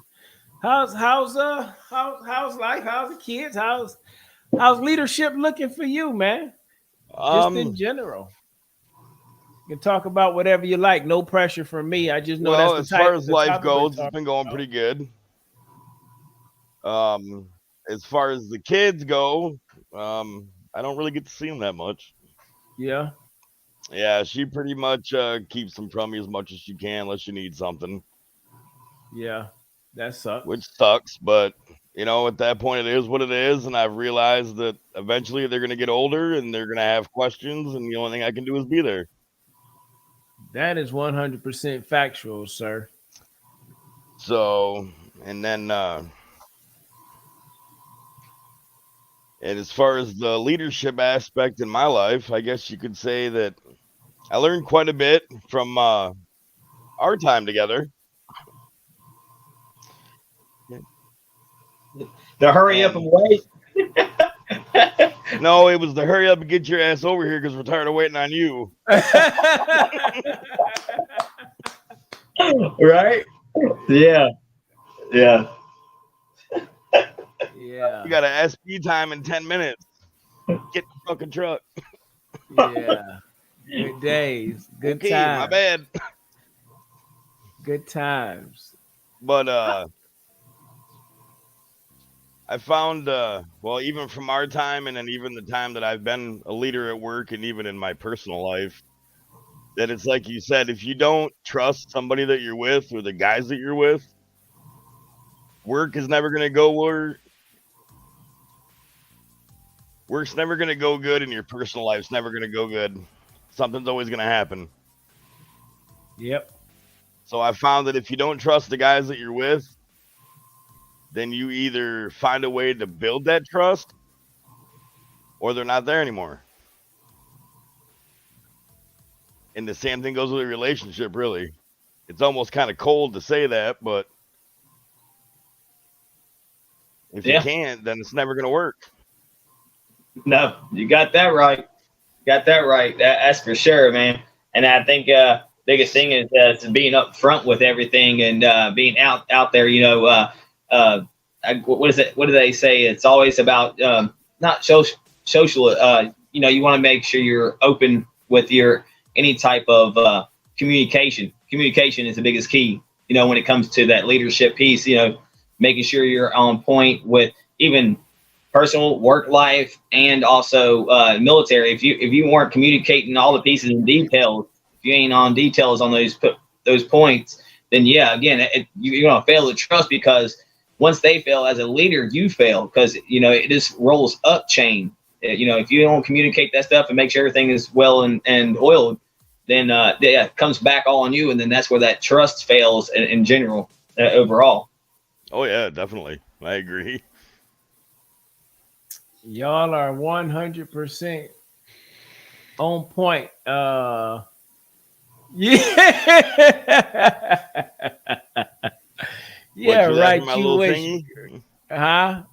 How's life? How's the kids? How's leadership looking for you, man? Just in general. You can talk about whatever you like. No pressure from me. I just know that's the as far as life goes, it's been going pretty good. As far as the kids go, I don't really get to see them that much. Yeah. Yeah, she pretty much keeps them from me as much as she can unless you need something. Yeah, that sucks. Which sucks, but, you know, at that point, it is what it is, and I've realized that eventually they're going to get older, and they're going to have questions, and the only thing I can do is be there. That is 100% factual, sir. So, and then, and as far as the leadership aspect in my life, I guess you could say that I learned quite a bit from our time together. The hurry up and wait. No, it was the hurry up and get your ass over here because we're tired of waiting on you. Right? Yeah. Yeah. Yeah. You got an SP time in 10 minutes. Get the fucking truck. Yeah. Good days. Good time. My bad. Good times. But I found well, even from our time and then even the time that I've been a leader at work and even in my personal life, that it's like you said, if you don't trust somebody that you're with or the guys that you're with, work is never gonna go where work's never gonna go good and your personal life's never gonna go good. Something's always gonna happen. Yep. So I found that if you don't trust the guys that you're with, then you either find a way to build that trust or they're not there anymore. And the same thing goes with a relationship, really. It's almost kind of cold to say that, but if you Yeah. can't, then it's never going to work. No, you got that right. Got that right. That's for sure, man. And I think biggest thing is being upfront with everything and being out there. What is it? What do they say? It's always about not social. You want to make sure you're open with your any type of communication. Communication is the biggest key. When it comes to that leadership piece. Making sure you're on point with even personal work life and also military. If you weren't communicating all the pieces and details, if you ain't on details on those points, then yeah, again, you're gonna fail to trust because once they fail as a leader, you fail because it just rolls up chain. If you don't communicate that stuff and make sure everything is well and oiled, then it comes back all on you, and then that's where that trust fails in general overall. Oh, yeah, definitely. I agree. Y'all are 100% on point. Yeah. Yeah, What, you right. laughing at my You little wish, thingy? huh?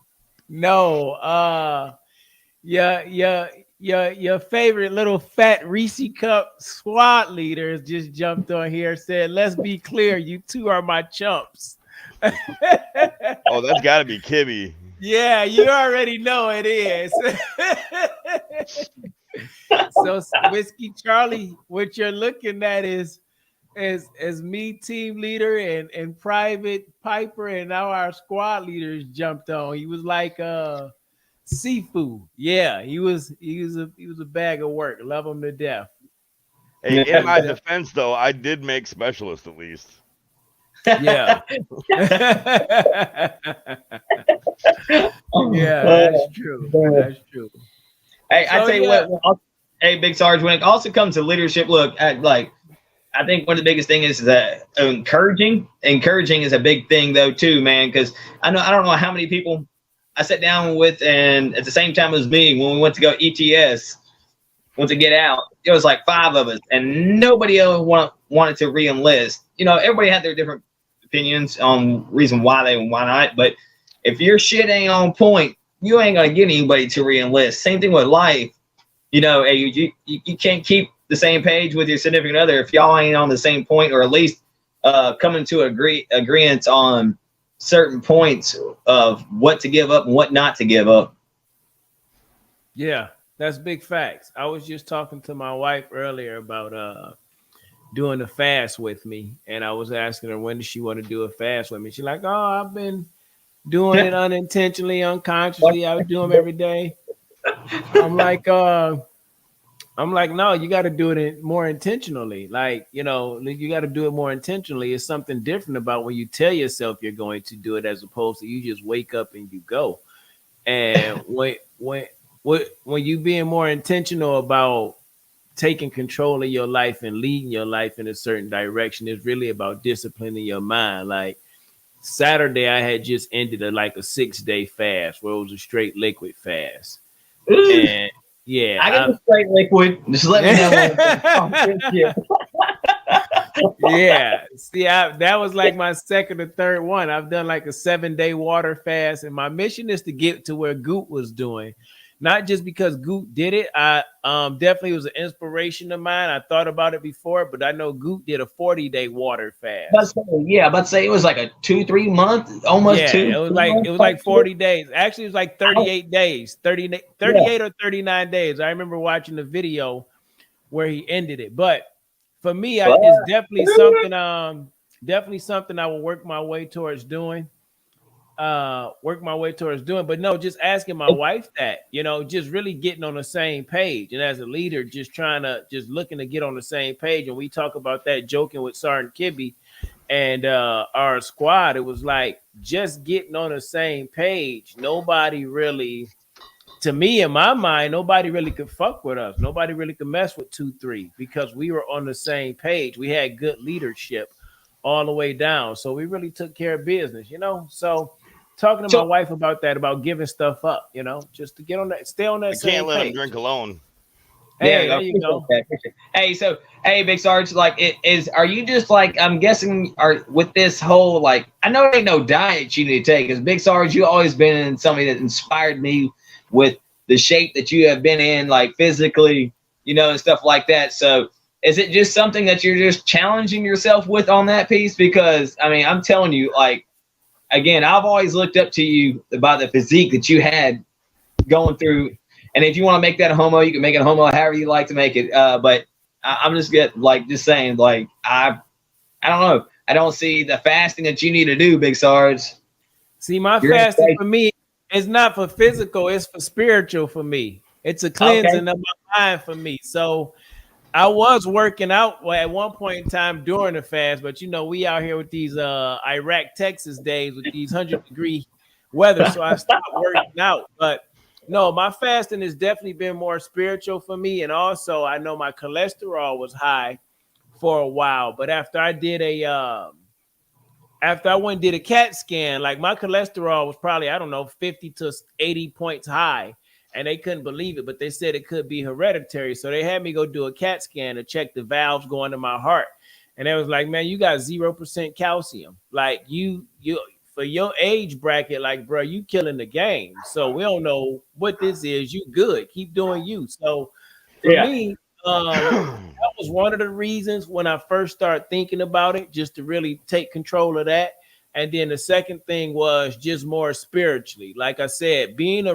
No. Your favorite little fat Reese cup squad leaders just jumped on here and said, let's be clear, you two are my chumps. Oh, that's got to be Kibby. Yeah, you already know it is. So Whiskey Charlie, what you're looking at is me, team leader, and Private Piper, and now our squad leaders jumped on. He was like seafood. Yeah, he was a bag of work. Love him to death. Hey, in my defense, though, I did make specialist at least. Yeah. Yeah, that's true. That's true. Hey, I So tell you yeah, what. Hey, Big Sarge. When it also comes to leadership, look, I think one of the biggest things is that encouraging. Encouraging is a big thing, though, too, man. Because I don't know how many people I sat down with, and at the same time as me, when we went to go ETS, went to get out, it was like 5 of us, and nobody else wanted to re-enlist. Everybody had their different opinions on reason why why not. But if your shit ain't on point, you ain't gonna get anybody to re-enlist. Same thing with life. Hey, you can't keep the same page with your significant other if y'all ain't on the same point, or at least coming to agreement on certain points of what to give up and what not to give up. yeah, that's big facts. I was just talking to my wife earlier about doing a fast with me, and I was asking her when does she want to do a fast with me. She's like, "Oh, I've been doing it unintentionally, unconsciously. I do them every day." I'm like, no, you got to do it more intentionally. Like, you got to do it more intentionally. It's something different about when you tell yourself you're going to do it as opposed to you just wake up and you go. And when you being more intentional about taking control of your life and leading your life in a certain direction, it's really about disciplining your mind. Like Saturday, I had just ended a 6-day fast where it was a straight liquid fast. And yeah, I got a straight liquid. Just let me know. Yeah, see, that was like my second or third one. I've done like a 7-day water fast, and my mission is to get to where Goot was doing. Not just because Goot did it. I definitely was an inspiration of mine. I thought about it before, but I know Goot did a 40-day water fast. But say it was like a 2-3 month, almost Yeah, 2. it was like 40 days. Actually, it was like 38 days, 38 or 39 days. I remember watching the video where he ended it. But for me, it's definitely something definitely something I will work my way towards doing. But no, just asking my wife that, just really getting on the same page. And as a leader, just looking to get on the same page. And we talk about that joking with Sergeant Kibbe and our squad. It was like just getting on the same page. Nobody really, to me, in my mind, nobody really could fuck with us. Nobody really could mess with 2-3 because we were on the same page. We had good leadership all the way down. So we really took care of business, So talking to my wife about that, about giving stuff up, just to get on that, stay on that I same can't let page. him drink alone. Hey, there you go. Hey, Big Sarge, are you just like, I'm guessing, are with this whole, like, I know it ain't no diet you need to take, because Big Sarge, you always been somebody that inspired me with the shape that you have been in, like physically, and stuff like that. So is it just something that you're just challenging yourself with on that piece? Because, I mean, I'm telling you, like, again, I've always looked up to you about the physique that you had going through. And if you want to make that a homo, you can make it a homo however you like to make it. But I'm just just saying, like, I don't know. I don't see the fasting that you need to do, Big Sarge. See, my fasting for me is not for physical, it's for spiritual for me. It's a cleansing of my mind for me. So I was working out at one point in time during the fast, but we out here with these Iraq, Texas days with these 100-degree weather. So I stopped working out. But no, my fasting has definitely been more spiritual for me. And also I know my cholesterol was high for a while. But after I went and did a CAT scan, like my cholesterol was probably, 50 to 80 points high. And they couldn't believe it, but they said it could be hereditary. So they had me go do a CAT scan to check the valves going to my heart. And they was like, man, you got 0% calcium. Like you for your age bracket, like, bro, you killing the game. So we don't know what this is. You good. Keep doing you. So for me, that was one of the reasons when I first started thinking about it, just to really take control of that. And then the second thing was just more spiritually. Like I said, being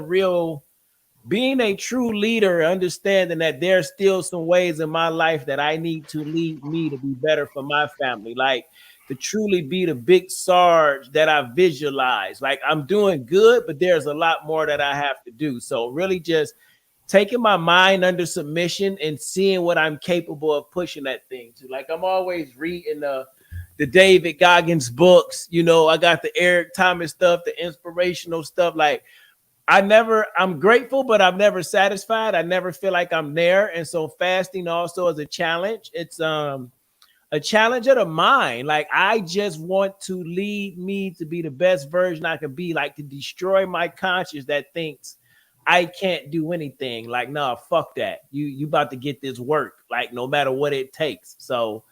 a true leader, understanding that there's still some ways in my life that I need to lead me to be better for my family. Like to truly be the big Sarge that I visualize. Like I'm doing good, but there's a lot more that I have to do. So really just taking my mind under submission and seeing what I'm capable of pushing that thing to. Like I'm always reading the David Goggins books. I got the Eric Thomas stuff, the inspirational stuff. Like I'm grateful, but I'm never satisfied. I never feel like I'm there. And so fasting also is a challenge. It's a challenge of the mind. Like I just want to lead me to be the best version I could be, like to destroy my conscience that thinks I can't do anything. Like, nah, fuck that. You about to get this work, like no matter what it takes. So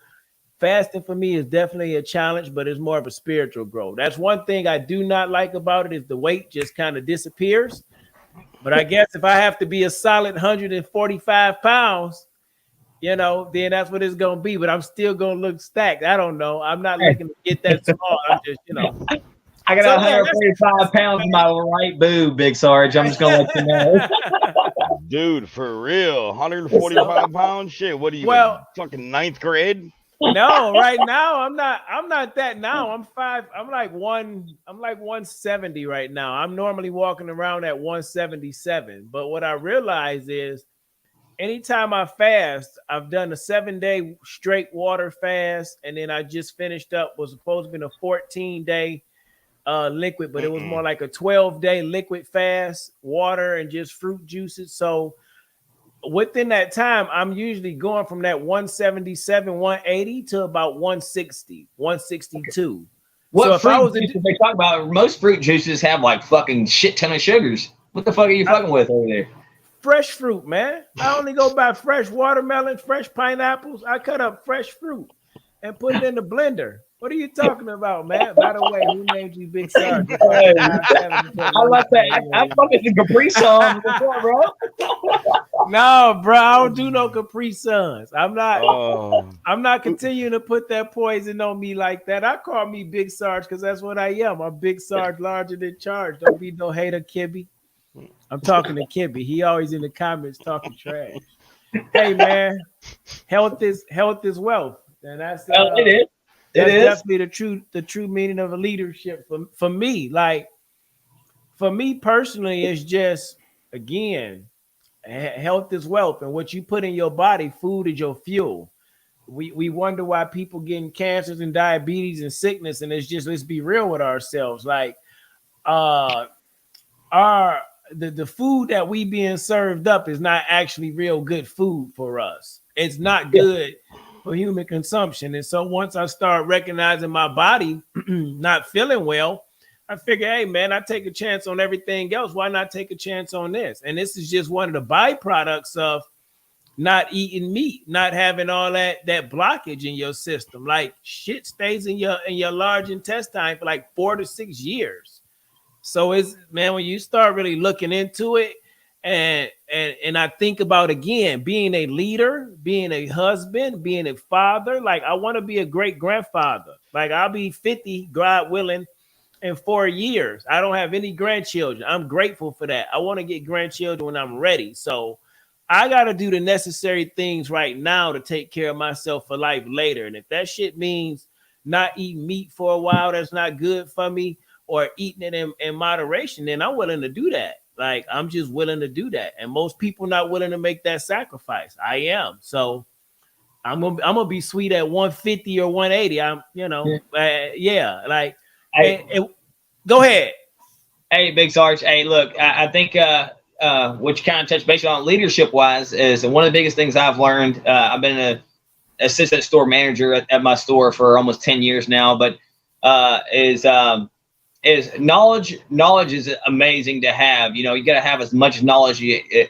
fasting for me is definitely a challenge, but it's more of a spiritual growth. That's one thing I do not like about it is the weight just kind of disappears. But I guess if I have to be a solid 145 pounds, then that's what it's going to be. But I'm still going to look stacked. I don't know. I'm not looking to get that small. I'm just, I got 145 pounds in my right boob, Big Sarge. I'm just going to let you know. Dude, for real. 145 pounds? Shit, what are you, fucking ninth grade? No, right now I'm not that now. I'm like 170 right now. I'm normally walking around at 177. But what I realize is anytime I fast, I've done a 7-day straight water fast, and then I just finished up, was supposed to be a 14-day liquid, but it was more like a 12-day liquid fast, water and just fruit juices. So within that time, I'm usually going from that 177, 180 to about 160, 162. What fruit juices they talk about? Most fruit juices have like fucking shit ton of sugars. What the fuck are you fucking with over there? Fresh fruit, man. I only go buy fresh watermelon, fresh pineapples. I cut up fresh fruit and put it in the blender. What are you talking about, man? By the way, who named you Big Sarge? I like that. I'm fucking the Capri Sun before, bro. No, bro, I don't do no Capri Suns. I'm not continuing to put that poison on me like that. I call me Big Sarge because that's what I am. I'm Big Sarge, larger than charge. Don't be no hater, Kibbe. I'm talking to Kibbe. He always in the comments talking trash. Hey, man, health is wealth. And that's it is. It That's is. definitely the true meaning of a leadership for me. Like for me personally, it's just again, health is wealth, and what you put in your body, food is your fuel. We wonder why people getting cancers and diabetes and sickness, and it's just let's be real with ourselves. Like uh our the food that we being served up is not actually real good food for us. It's not Yeah. good for human consumption. And so once I start recognizing my body not feeling well, I figure, hey man, I take a chance on everything else. Why not take a chance on this? And this is just one of the byproducts of not eating meat, not having all that blockage in your system. Like shit stays in your large intestine for like 4 to 6 years. So it's man, when you start really looking into it, and I think about again being a leader, being a husband, being a father. Like I want to be a great grandfather. Like I'll be 50, God willing, in 4 years. I don't have any grandchildren. I'm grateful for that. I want to get grandchildren when I'm ready. So I got to do the necessary things right now to take care of myself for life later. And if that shit means not eating meat for a while, that's not good for me, or eating it in moderation, then I'm willing to do that. Like I'm just willing to do that. And most people not willing to make that sacrifice. I am. So I'm gonna be sweet at 150 or 180. I'm, yeah, like, Hey, go ahead. hey, Big Sarge. Hey, look, I think what you kind of touched base on leadership wise is one of the biggest things I've learned. I've been an assistant store manager at my store for almost 10 years now, but is knowledge. Knowledge is amazing to have. You know, you got to have as much knowledge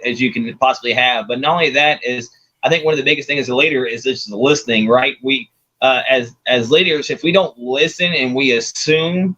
as you can possibly have. But not only that is, I think one of the biggest things as a leader is just listening. Right? We as leaders, if we don't listen and we assume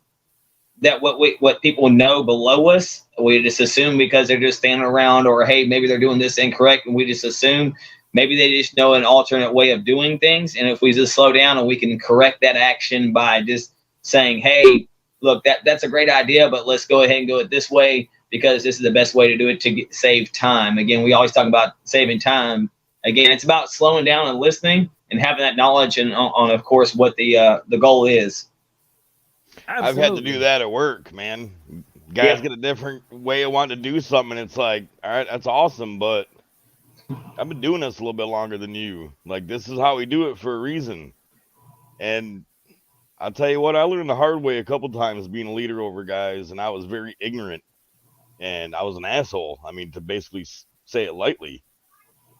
that what people know below us, we just assume because they're just standing around, or hey, maybe they're doing this incorrect, and we just assume maybe they just know an alternate way of doing things. And if we just slow down and we can correct that action by just saying, hey, look, that's a great idea, but let's go ahead and go it this way because this is the best way to do it to save time. Again, we always talk about saving time. Again, it's about slowing down and listening and having that knowledge and on of course what the goal is. I've had to Absolutely. do that at work, man. Guys Yeah. get a different way of wanting to do something, and it's like, all right, that's awesome, but I've been doing this a little bit longer than you. Like, this is how we do it for a reason. And I'll tell you what, I learned the hard way a couple times being a leader over guys, and I was very ignorant, and I was an asshole. I mean, to basically say it lightly.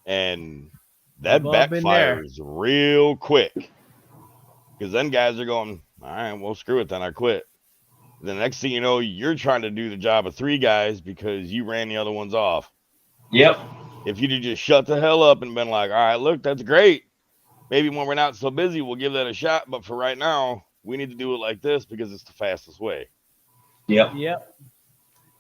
And We've that all been there. backfires real quick because then guys are going, all right, well, screw it, then I quit. The next thing you know, you're trying to do the job of three guys because you ran the other ones off. Yep. If you'd have just shut the hell up and been like, all right, look, that's great. Maybe when we're not so busy, we'll give that a shot. But for right now, we need to do it like this because it's the fastest way. Yep. Yep.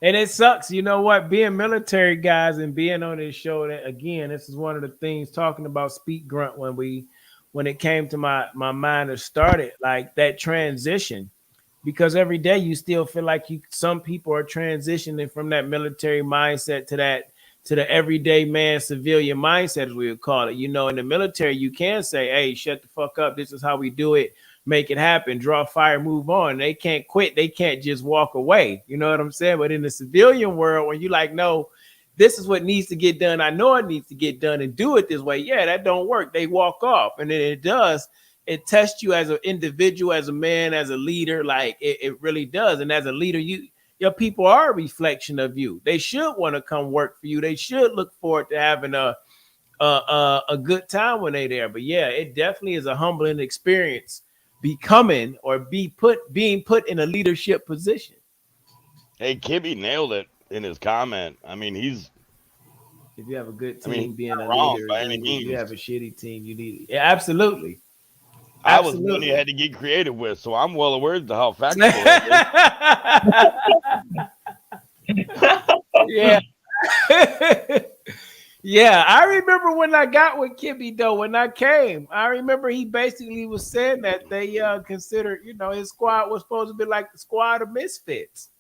And it sucks, you know what? Being military guys and being on this show, that again, this is one of the things talking about Speak Grunt when it came to my mind to start it, like that transition. Because every day you still feel like some people are transitioning from that military mindset to the everyday man civilian mindset, as we would call it. You know, in the military, you can say, hey, shut the fuck up. This is how we do it. Make it happen, draw fire, move on. They can't quit. They can't just walk away. You know what I'm saying? But in the civilian world, when you like, no, this is what needs to get done. I know it needs to get done and do it this way. Yeah, that don't work. They walk off. And then it does. It tests you as an individual, as a man, as a leader. Like it really does. And as a leader, your people are a reflection of you. They should want to come work for you. They should look forward to having a good time when they're there. But yeah, it definitely is a humbling experience becoming or being put in a leadership position. Hey, Kibby nailed it in his comment. I mean, If you have a good he's team, being not a wrong leader by is any needed. You means. have a shitty team, you need it. Yeah, absolutely. I was one he Absolutely. had to get creative with, so I'm well aware as to how factual that is. Yeah. Yeah, I remember when I got with Kibby though. When I came, I remember he basically was saying that they considered, his squad was supposed to be like the squad of misfits.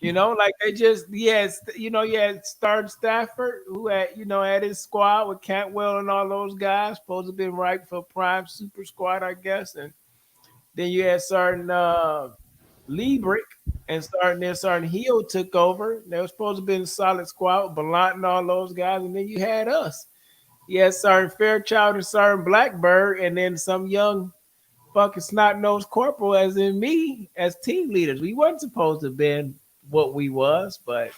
Like they just he had Star Stafford who had his squad with Cantwell and all those guys supposed to be right for prime super squad, I guess. And Then you had Sergeant Liebrick and Sergeant Hill took over. They were supposed to be in solid squad, Ballant and all those guys. And then you had us. You had Sergeant Fairchild and Sergeant Blackbird, and then some young fucking snot-nosed corporal as in me as team leaders. We weren't supposed to have been what we was, but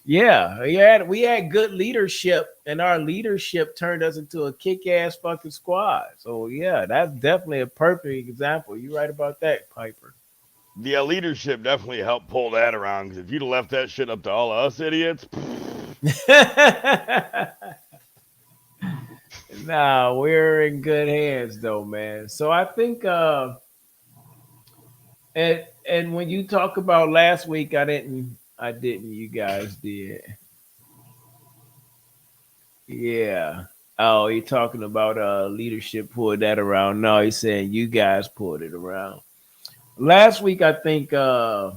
yeah, we had good leadership, and our leadership turned us into a kick-ass fucking squad. So yeah, that's definitely a perfect example. You're right about that, Piper. The leadership definitely helped pull that around, because if you'd have left that shit up to all of us idiots, nah, we're in good hands though, man. So I think and when you talk about last week, I didn't, you guys did. Yeah. Oh, you're talking about leadership pulled that around. No, he's saying you guys pulled it around. Last week, I think crap,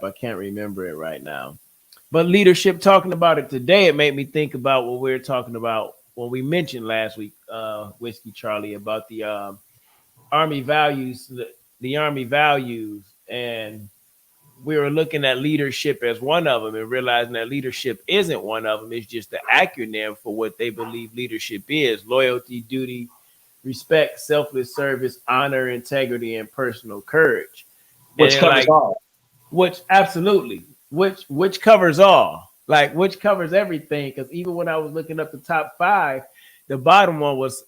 I can't remember it right now. But leadership talking about it today, it made me think about what we were talking about when we mentioned last week, Whiskey Charlie, about the Army values, the Army values, and we were looking at leadership as one of them and realizing that leadership isn't one of them. It's just the acronym for what they believe leadership is: loyalty, duty, respect, selfless service, honor, integrity, and personal courage. Which And covers all. which absolutely, which covers all, like which covers everything. Because even when I was looking up the top 5, the bottom one was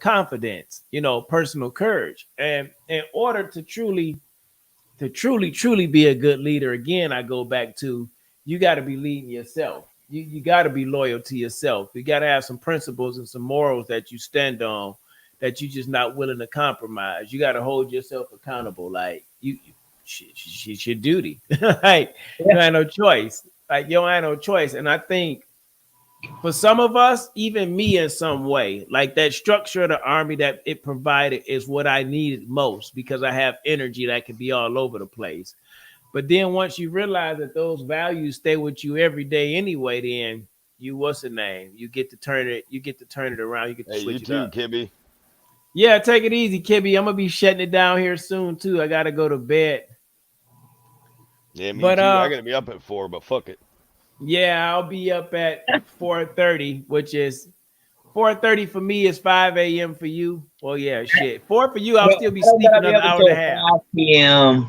confidence, personal courage. And in order to truly be a good leader, again, I go back to, you got to be leading yourself. You got to be loyal to yourself. You got to have some principles and some morals that you stand on, that you're just not willing to compromise. You got to hold yourself accountable. Like it's your duty. Like you ain't no choice. Like you ain't no choice. And I think for some of us, even me in some way, like that structure of the Army that it provided is what I needed most, because I have energy that can be all over the place. But then once you realize that those values stay with you every day anyway, then what's the name? You get to turn it around. You get to switch you it up. too, Kibby. Yeah, take it easy, Kibby. I'm gonna be shutting it down here soon too. I gotta go to bed. Yeah, me But too. I gotta be up at 4, but fuck it. yeah, I'll be up at 4:30, which is 4:30 for me is 5 a.m. for you. Well, yeah, shit. 4 for you, I'll still be sleeping another hour and a half. 5 p.m.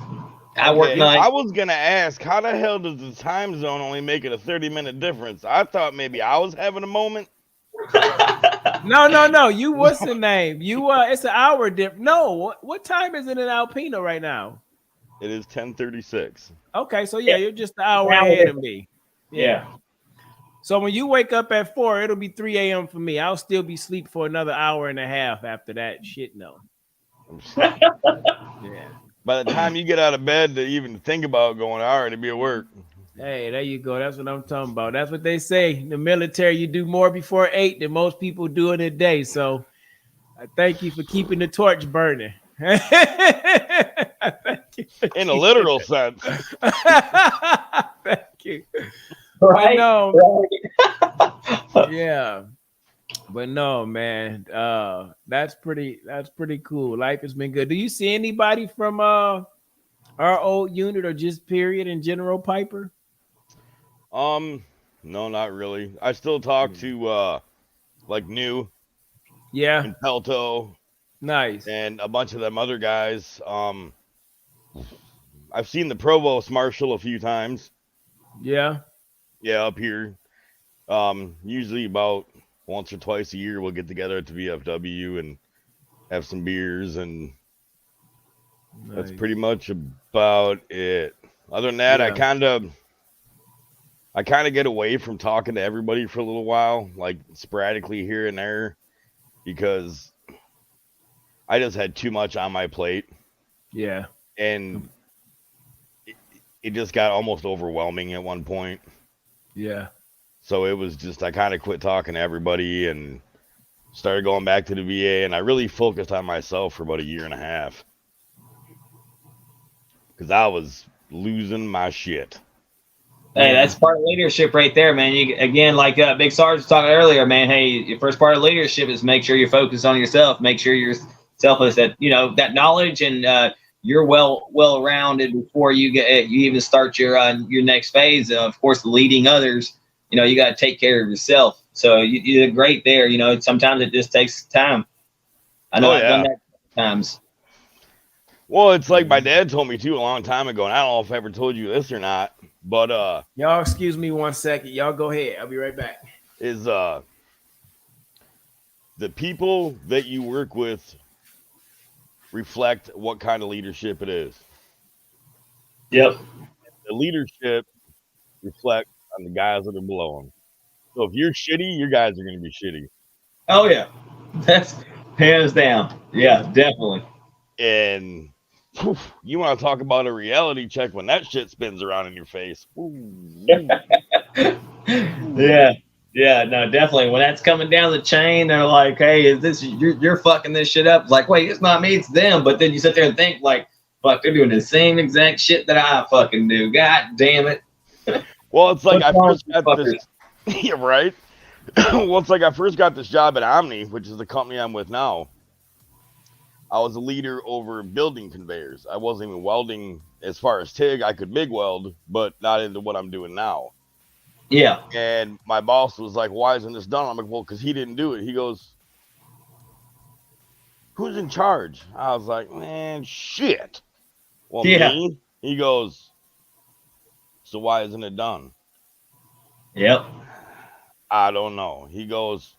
I work Okay, night. I was gonna ask, how the hell does the time zone only make it a 30-minute difference? I thought maybe I was having a moment. No. You what's the name? You it's an hour difference. No, what time is it in Alpena right now? It is 10:36. Okay, so yeah, you're just an hour ahead of me. Yeah. So when you wake up at 4, it'll be 3 a.m. for me. I'll still be asleep for another hour and a half after that. Shit, no. Yeah. By the time you get out of bed to even think about going, I already be at work. Hey, there you go. That's what I'm talking about. That's what they say. In the military, you do more before 8 than most people do in a day. So I thank you for keeping the torch burning. In a literal sense. Thank you. Right? No. Yeah. But no, man. That's pretty cool. Life has been good. Do you see anybody from our old unit or just period in general, Piper? No, not really. I still talk to like New Yeah. and Pelto. Nice. And a bunch of them other guys. I've seen the Provost Marshal a few times. Yeah. Yeah, up here. Usually about once or twice a year we'll get together at the VFW and have some beers, and that's pretty much about it. Other than that, I kind of get away from talking to everybody for a little while, like sporadically here and there, because I just had too much on my plate. Yeah. And it just got almost overwhelming at one point. Yeah. So it was just, I kind of quit talking to everybody and started going back to the VA, and I really focused on myself for about a year and a half. Because I was losing my shit. Hey, that's part of leadership right there, man. You again, like Big Sarge was talking earlier, man. Hey, your first part of leadership is make sure you're focused on yourself. Make sure you're selfless that that knowledge and you're well rounded before you even start your next phase. Of course, leading others. You got to take care of yourself. So you did great there. Sometimes it just takes time. I know I've done that times. Well, it's like my dad told me too a long time ago, and I don't know if I ever told you this or not, but y'all excuse me 1 second. Y'all go ahead. I'll be right back. Is the people that you work with reflect what kind of leadership it is. Yep. The leadership reflects on the guys that are below them. So if you're shitty, your guys are going to be shitty. Oh yeah, that's hands down. Yeah, definitely. And you want to talk about a reality check when that shit spins around in your face. Yeah, no, definitely. When that's coming down the chain, they're like, "Hey, is this you're fucking this shit up?" It's like, wait, it's not me, it's them. But then you sit there and think, like, fuck, they're doing the same exact shit that I fucking do. God damn it. Well, it's like I first got this. Yeah, right. Well, it's like I first got this job at Omni, which is the company I'm with now. I was a leader over building conveyors. I wasn't even welding as far as TIG. I could MIG weld, but not into what I'm doing now. Yeah. And my boss was like, "Why isn't this done?" I'm like, "Well, because he didn't do it." He goes, "Who's in charge?" I was like, "Man, shit." Well, yeah. Me? He goes, "So why isn't it done?" Yep. I don't know. He goes,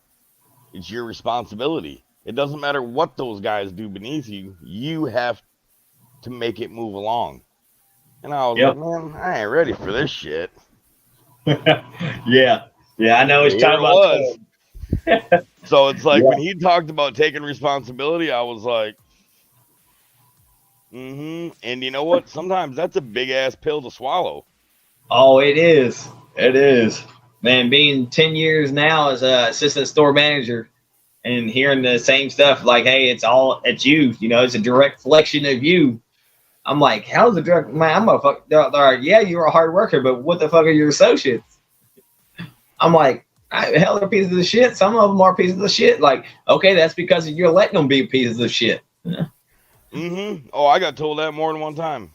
"It's your responsibility. It doesn't matter what those guys do beneath you. You have to make it move along." And I was like, "Man, I ain't ready for this shit." yeah, I know what you're talking about. So it's like when he talked about taking responsibility, I was like, And you know what? Sometimes that's a big ass pill to swallow. Oh, it is. It is. Man, being 10 years now as a assistant store manager and hearing the same stuff like, hey, it's you. It's a direct reflection of you. I'm like, how's the direct? Man, I'm a fuck. They're like, yeah, you're a hard worker, but what the fuck are your associates? I'm like, hell, they're pieces of shit. Some of them are pieces of shit. Like, okay, that's because you're letting them be pieces of shit. Oh, I got told that more than one time.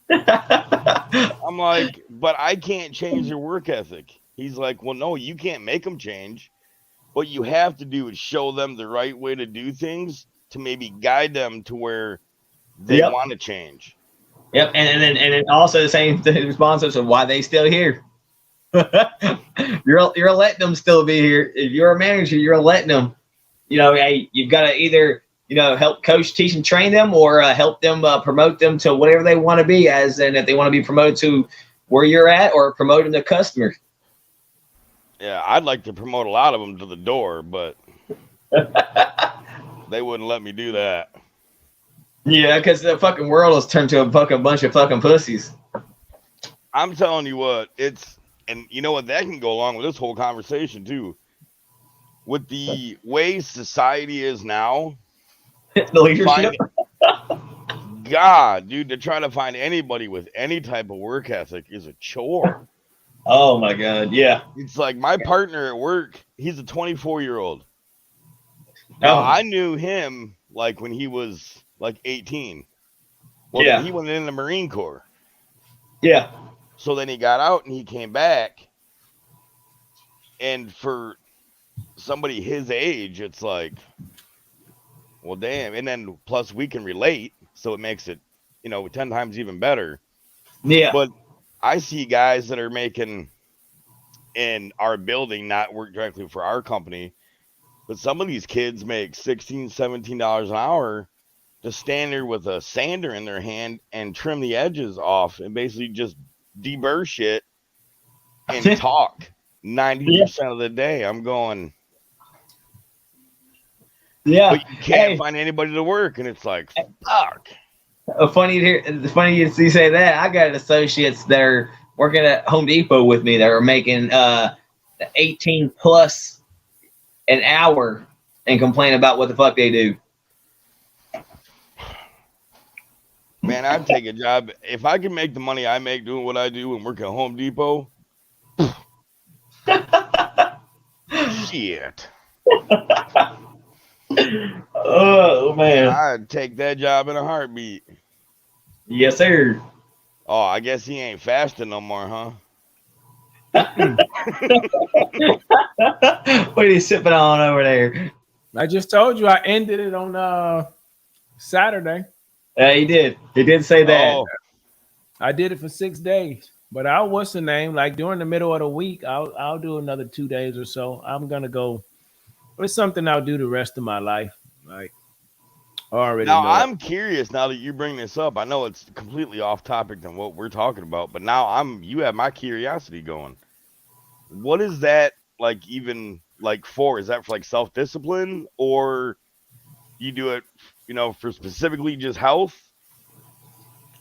I'm like, but I can't change their work ethic. He's like, well, no, you can't make them change. What you have to do is show them the right way to do things to maybe guide them to where they want to change. Yep, and then also the same response of why they still here. You're letting them still be here. If you're a manager, you're letting them. Hey, you've got to either help coach, teach, and train them, or help them promote them to whatever they want to be. As in, if they want to be promoted to where you're at, or promote them to customer. Yeah, I'd like to promote a lot of them to the door, but they wouldn't let me do that. Yeah, because the fucking world has turned to a fucking bunch of fucking pussies. I'm telling you what, and you know what, that can go along with this whole conversation too. With the way society is now, the leadership. God, dude, to try to find anybody with any type of work ethic is a chore. Oh my God, yeah. It's like my partner at work, he's a 24-year-old. Now, I knew him like when he was like 18. Well, then he went in the Marine Corps. Yeah. So then he got out and he came back. And for somebody his age, it's like, well, damn. And then plus we can relate. So it makes it, 10 times even better. Yeah. But I see guys that are making in our building, not work directly for our company, but some of these kids make $16, $17 an hour to stand there with a sander in their hand and trim the edges off and basically just deburr shit and talk 90% of the day. I'm going, but you can't find anybody to work, and it's like, fuck. Funny you say that. I got associates that are working at Home Depot with me that are making 18 plus an hour and complain about what the fuck they do. Man, I'd take a job if I can make the money I make doing what I do and work at Home Depot. Shit. Oh man. I'd take that job in a heartbeat. Yes, sir. Oh, I guess he ain't fasting no more, huh? What are you sipping on over there? I just told you I ended it on Saturday. Yeah, he did. He did say that. Oh, I did it for 6 days. But I what's the name? Like during the middle of the week, I'll do another 2 days or so. I'm gonna go. It's something I'll do the rest of my life. Like I already now know it. I'm curious. Now that you bring this up, I know it's completely off topic than what we're talking about, but now you have my curiosity going. What is that like? Even like for? Is that for like self discipline, or you do it, for specifically just health?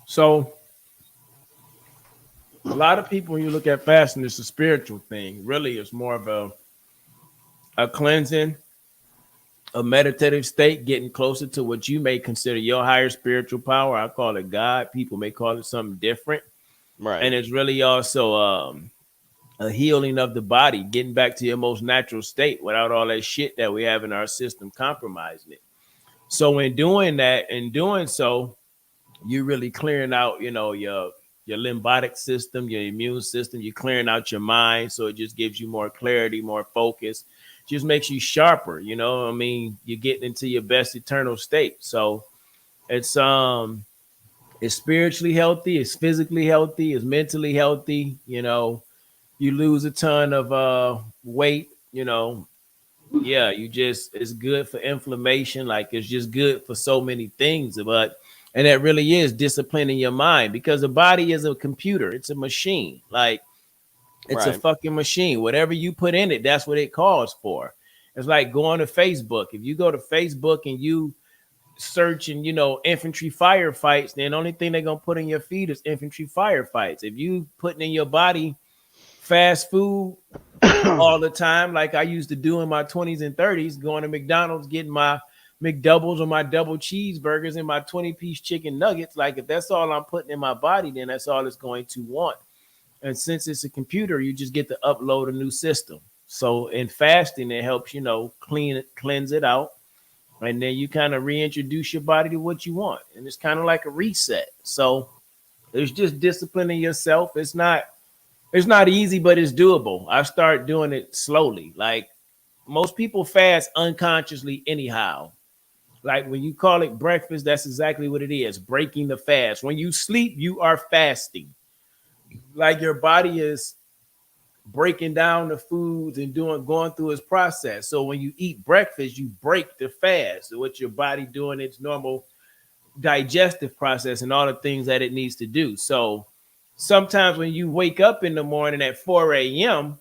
So a lot of people, when you look at fasting, it's a spiritual thing. Really, it's more of a cleansing, a meditative state, getting closer to what you may consider your higher spiritual power. I call it God. People may call it something different. Right. And it's really also a healing of the body, getting back to your most natural state without all that shit that we have in our system compromising it. So in doing that and doing so, you're really clearing out, your limbic system, your immune system. You're clearing out your mind, so it just gives you more clarity, more focus. Just makes you sharper. I mean, you're getting into your best eternal state. So it's it's spiritually healthy, it's physically healthy, it's mentally healthy. You lose a ton of weight. Yeah, it's good for inflammation. Like it's just good for so many things. And that really is disciplining your mind because the body is a computer. It's a machine. Like it's a Right. fucking machine. Whatever you put in it, that's what it calls for. It's like going to Facebook. If you go to Facebook and you search and infantry firefights, then the only thing they're gonna put in your feed is infantry firefights. If you putting in your body fast food all the time, like I used to do in my 20s and 30s, going to McDonald's, getting my McDoubles or my double cheeseburgers and my 20-piece chicken nuggets. Like if that's all I'm putting in my body, then that's all it's going to want. And since it's a computer, you just get to upload a new system. So in fasting, it helps, cleanse it out. And then you kind of reintroduce your body to what you want. And it's kind of like a reset. So it's just disciplining yourself. It's not easy, but it's doable. I start doing it slowly. Like most people fast unconsciously anyhow. Like when you call it breakfast, that's exactly what it is. Breaking the fast. When you sleep, you are fasting. Like your body is breaking down the foods and going through its process. So when you eat breakfast, you break the fast. So what your body doing its normal digestive process and all the things that it needs to do. So sometimes when you wake up in the morning at 4 a.m.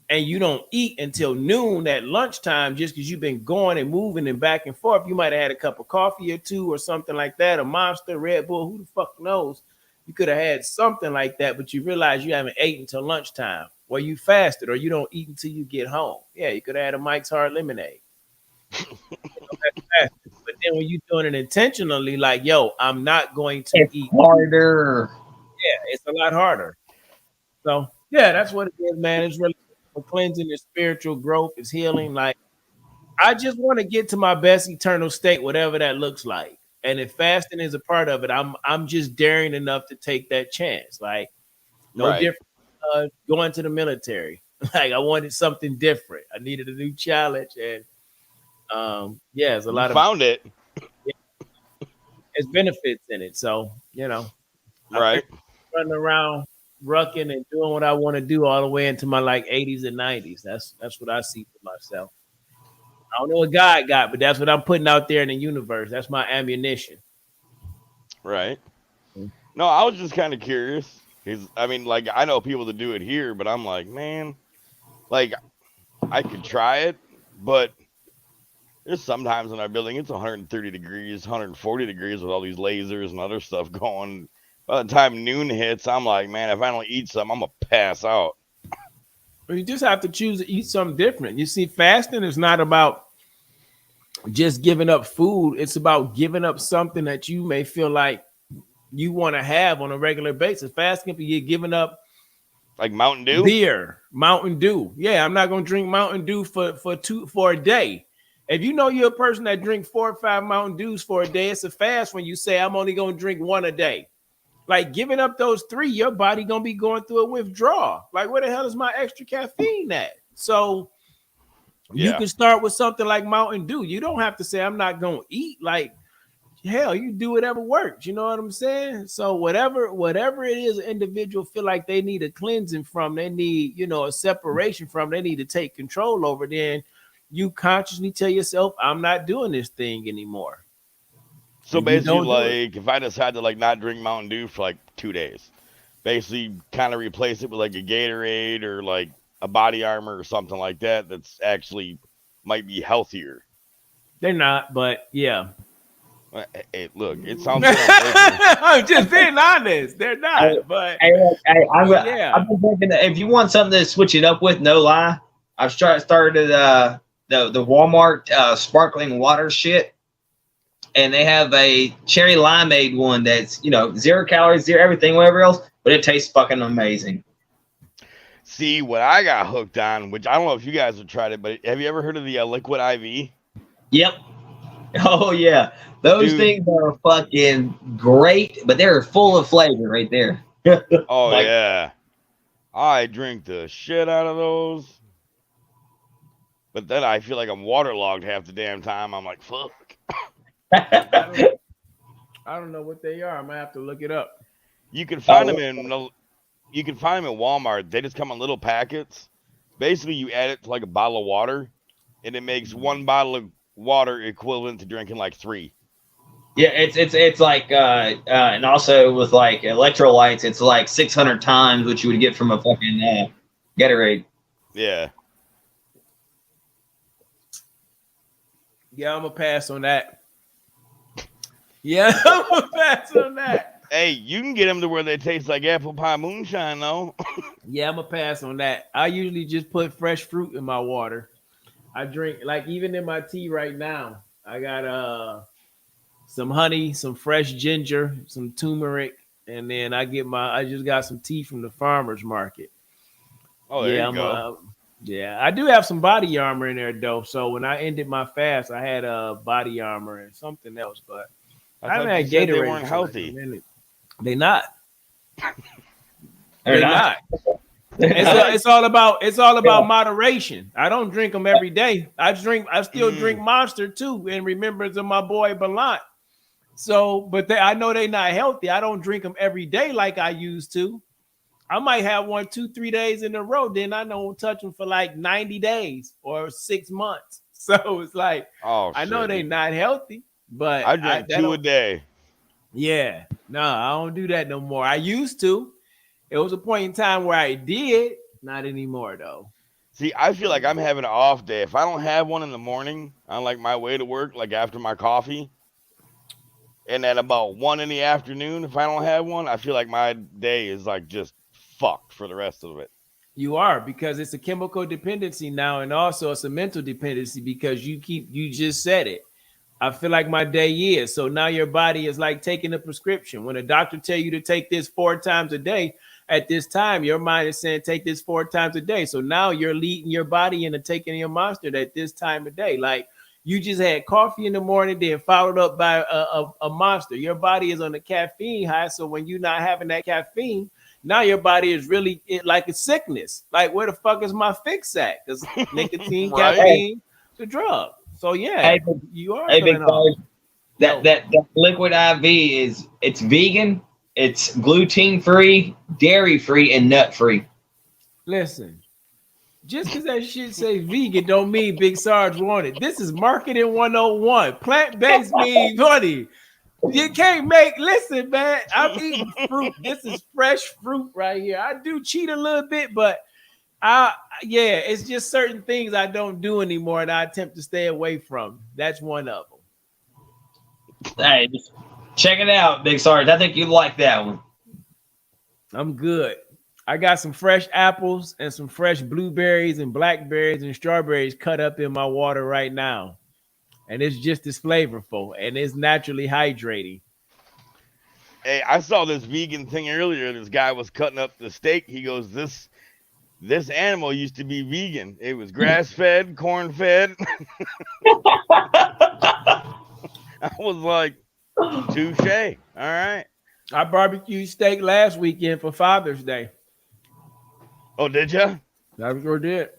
and you don't eat until noon at lunchtime, just because you've been going and moving and back and forth, you might have had a cup of coffee or two or something like that, a Monster, Red Bull, who the fuck knows? You could have had something like that, but you realize you haven't ate until lunchtime. Well, you fasted or you don't eat until you get home. Yeah, you could have had a Mike's Hard Lemonade. But then when you're doing it intentionally, like, yo, I'm not going to It's eat. harder. Yeah, it's a lot harder. So yeah, that's what it is, man. It's really for cleansing, it's spiritual growth, it's healing. Like I just want to get to my best eternal state, whatever that looks like. And if fasting is a part of it, I'm just daring enough to take that chance. Like no Right. different going to the military. Like I wanted something different. I needed a new challenge, and yeah, there's a You lot of found it. there's benefits in it. So I Right. figured running around rucking and doing what I want to do all the way into my like 80s and 90s. That's what I see for myself. I don't know what God got, but that's what I'm putting out there in the universe. That's my ammunition. Right. No, I was just kind of curious. Because, I mean, like, I know people that do it here, but I'm like, man, like, I could try it, but there's sometimes in our building it's 130 degrees, 140 degrees with all these lasers and other stuff going. By the time noon hits, I'm like, man, if I don't eat something, I'm going to pass out. But you just have to choose to eat something different. You see, fasting is not about just giving up food. It's about giving up something that you may feel like you want to have on a regular basis. Fasting, you're giving up Like Mountain Dew? beer, Mountain Dew. Yeah, I'm not gonna drink Mountain Dew for a day. If you know you're a person that drink 4 or 5 Mountain Dews for a day, it's a fast when you say I'm only gonna drink one a day. Like giving up those 3, your body gonna be going through a withdrawal. Like where the hell is my extra caffeine at? So you Yeah. can start with something like Mountain Dew. You don't have to say I'm not gonna eat. Like hell, you do whatever works. You know what I'm saying? So whatever it is, an individual feel like they need a cleansing from, they need a separation from, they need to take control over. Then you consciously tell yourself, I'm not doing this thing anymore. So And you basically, don't do it. like if I decide to like not drink Mountain Dew for like 2 days, basically kind of replace it with like a Gatorade or like a Body Armor or something like that. That's actually might be healthier. They're not, but yeah. Hey, look, it sounds good on paper. I'm just being honest. They're not, but yeah. I've been thinking that if you want something to switch it up with, no lie, I've started the Walmart sparkling water shit, and they have a cherry limeade one that's 0 calories, 0 everything, whatever else, but it tastes fucking amazing. See, what I got hooked on, which I don't know if you guys have tried it, but have you ever heard of the Liquid IV? Yep. Oh yeah, those Dude. things are fucking great, but they're full of flavor right there. Oh Like- yeah, I drink the shit out of those, but then I feel like I'm waterlogged half the damn time. I'm like, fuck. I don't know what they are. I'm gonna have to look it up. You can find them in Walmart. They just come in little packets. Basically, you add it to like a bottle of water, and it makes 1 bottle of water equivalent to drinking like 3. Yeah, it's like and also with like electrolytes, it's like 600 times what you would get from a fucking Gatorade. Yeah. Yeah, I'm gonna pass on that. Yeah, I'm gonna pass on that. Hey, you can get them to where they taste like apple pie moonshine, though. Yeah, I'm gonna pass on that. I usually just put fresh fruit in my water. I drink, like, even in my tea right now, I got some honey, some fresh ginger, some turmeric, and then I just got some tea from the farmer's market. Oh, there you go. Yeah, I do have some Body Armor in there though. So when I ended my fast, I had a Body Armor and something else, but I haven't had you said Gatorade. they weren't for like a healthy. minute. They not. They're not. It's all about moderation. I don't drink them every day. I still drink Monster too, in remembrance of my boy Balant. So, but I know they're not healthy. I don't drink them every day like I used to. I might have 1, 2, 3 days in a row. Then I don't touch them for like 90 days or 6 months. So it's like, I know they're not healthy, but I drink 2 a day. Yeah, no, I don't do that no more. I used to. It was a point in time where I did, not anymore though. See, I feel like I'm having an off day. If I don't have one in the morning on like my way to work, like after my coffee, and at about 1 in the afternoon, if I don't have one, I feel like my day is like just fucked for the rest of it. You are, because it's a chemical dependency now, and also it's a mental dependency because you just said it. I feel like my day is. So now your body is like taking a prescription. When a doctor tell you to take this 4 times a day, at this time, your mind is saying take this 4 times a day. So now you're leading your body into taking your Monster at this time of day. Like you just had coffee in the morning, then followed up by a Monster. Your body is on the caffeine high. So when you're not having that caffeine, now your body is really like a sickness. Like where the fuck is my fix at? Because nicotine, Right. caffeine, the drug. So yeah, you are. Hey, big boy, that Liquid IV it's vegan, it's gluten free, dairy free, and nut free. Listen, just because that shit say vegan don't mean Big Sarge wanted. This is marketing 101. Plant-based means honey. You can't listen, man. I'm eating fruit. This is fresh fruit right here. I do cheat a little bit, but it's just certain things I don't do anymore and I attempt to stay away from. That's one of them. Hey, just check it out, Big Sarge. I think you'd like that one. I'm good. I got some fresh apples and some fresh blueberries and blackberries and strawberries cut up in my water right now. And it's just as flavorful and it's naturally hydrating. Hey, I saw this vegan thing earlier. This guy was cutting up the steak. He goes, this this animal used to be vegan. It was grass fed, corn fed. I was like, touche. All right. I barbecued steak last weekend for Father's Day. Oh, did ya? I sure did.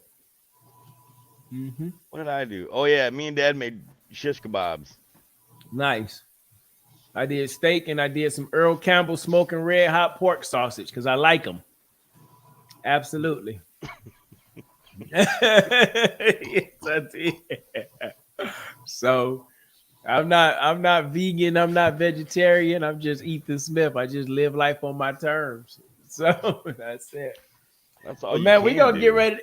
Mm-hmm. What did I do? Oh yeah, me and Dad made shish kebabs. Nice. I did steak and I did some Earl Campbell smoking red hot pork sausage because I like them. Absolutely. Yes, I did. So I'm not vegan, I'm not vegetarian, I'm just Ethan Smith. I just live life on my terms. So that's it. That's all But you man, can we gonna do. get ready.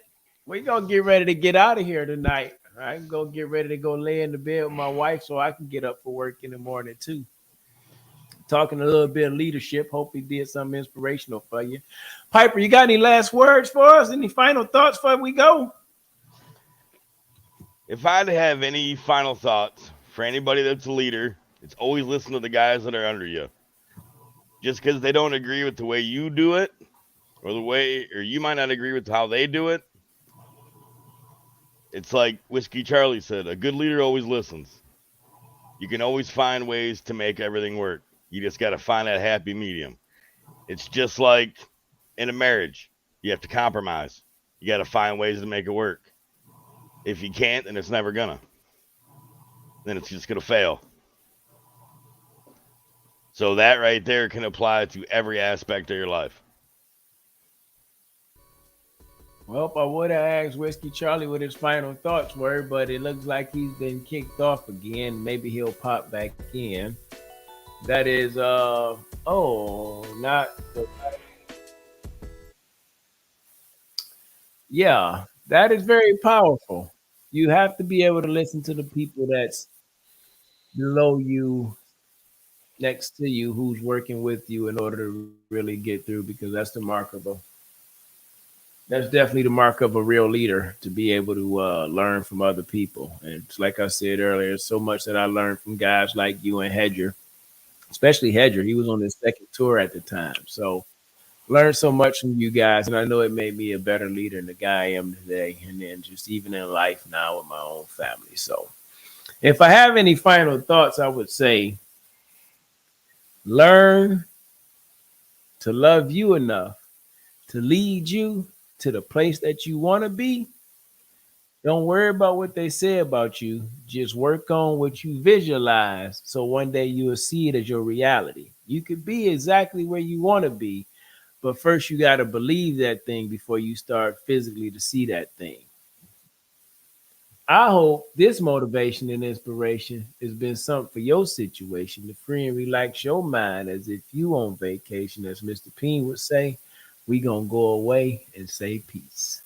We gonna get ready to get out of here tonight. I'm gonna get ready to go lay in the bed with my wife so I can get up for work in the morning too. Talking a little bit of leadership. Hope he did something inspirational for you. Piper, you got any last words for us? Any final thoughts before we go? If I'd have any final thoughts for anybody that's a leader, it's always listen to the guys that are under you. Just because they don't agree with the way you do it, or you might not agree with how they do it. It's like Whiskey Charlie said, a good leader always listens. You can always find ways to make everything work. You just got to find that happy medium. It's just like in a marriage. You have to compromise. You got to find ways to make it work. If you can't, then it's never gonna. Then it's just gonna fail. So that right there can apply to every aspect of your life. Well, I would have asked Whiskey Charlie what his final thoughts were, but it looks like he's been kicked off again. Maybe he'll pop back in. That is not yeah, that is very powerful. You have to be able to listen to the people that's below you, next to you, who's working with you in order to really get through because that's definitely the mark of a real leader to be able to learn from other people. And it's like I said earlier, so much that I learned from guys like you and Hedger, especially Hedger. He was on his second tour at the time. So learned so much from you guys. And I know it made me a better leader than the guy I am today. And then just even in life now with my own family. So if I have any final thoughts, I would say learn to love you enough to lead you to the place that you want to be. Don't worry about what they say about you. Just work on what you visualize so one day you will see it as your reality. You could be exactly where you want to be, but first you got to believe that thing before you start physically to see that thing. I hope this motivation and inspiration has been something for your situation to free and relax your mind as if you on vacation, as Mr. Peen would say. We gonna go away and say peace.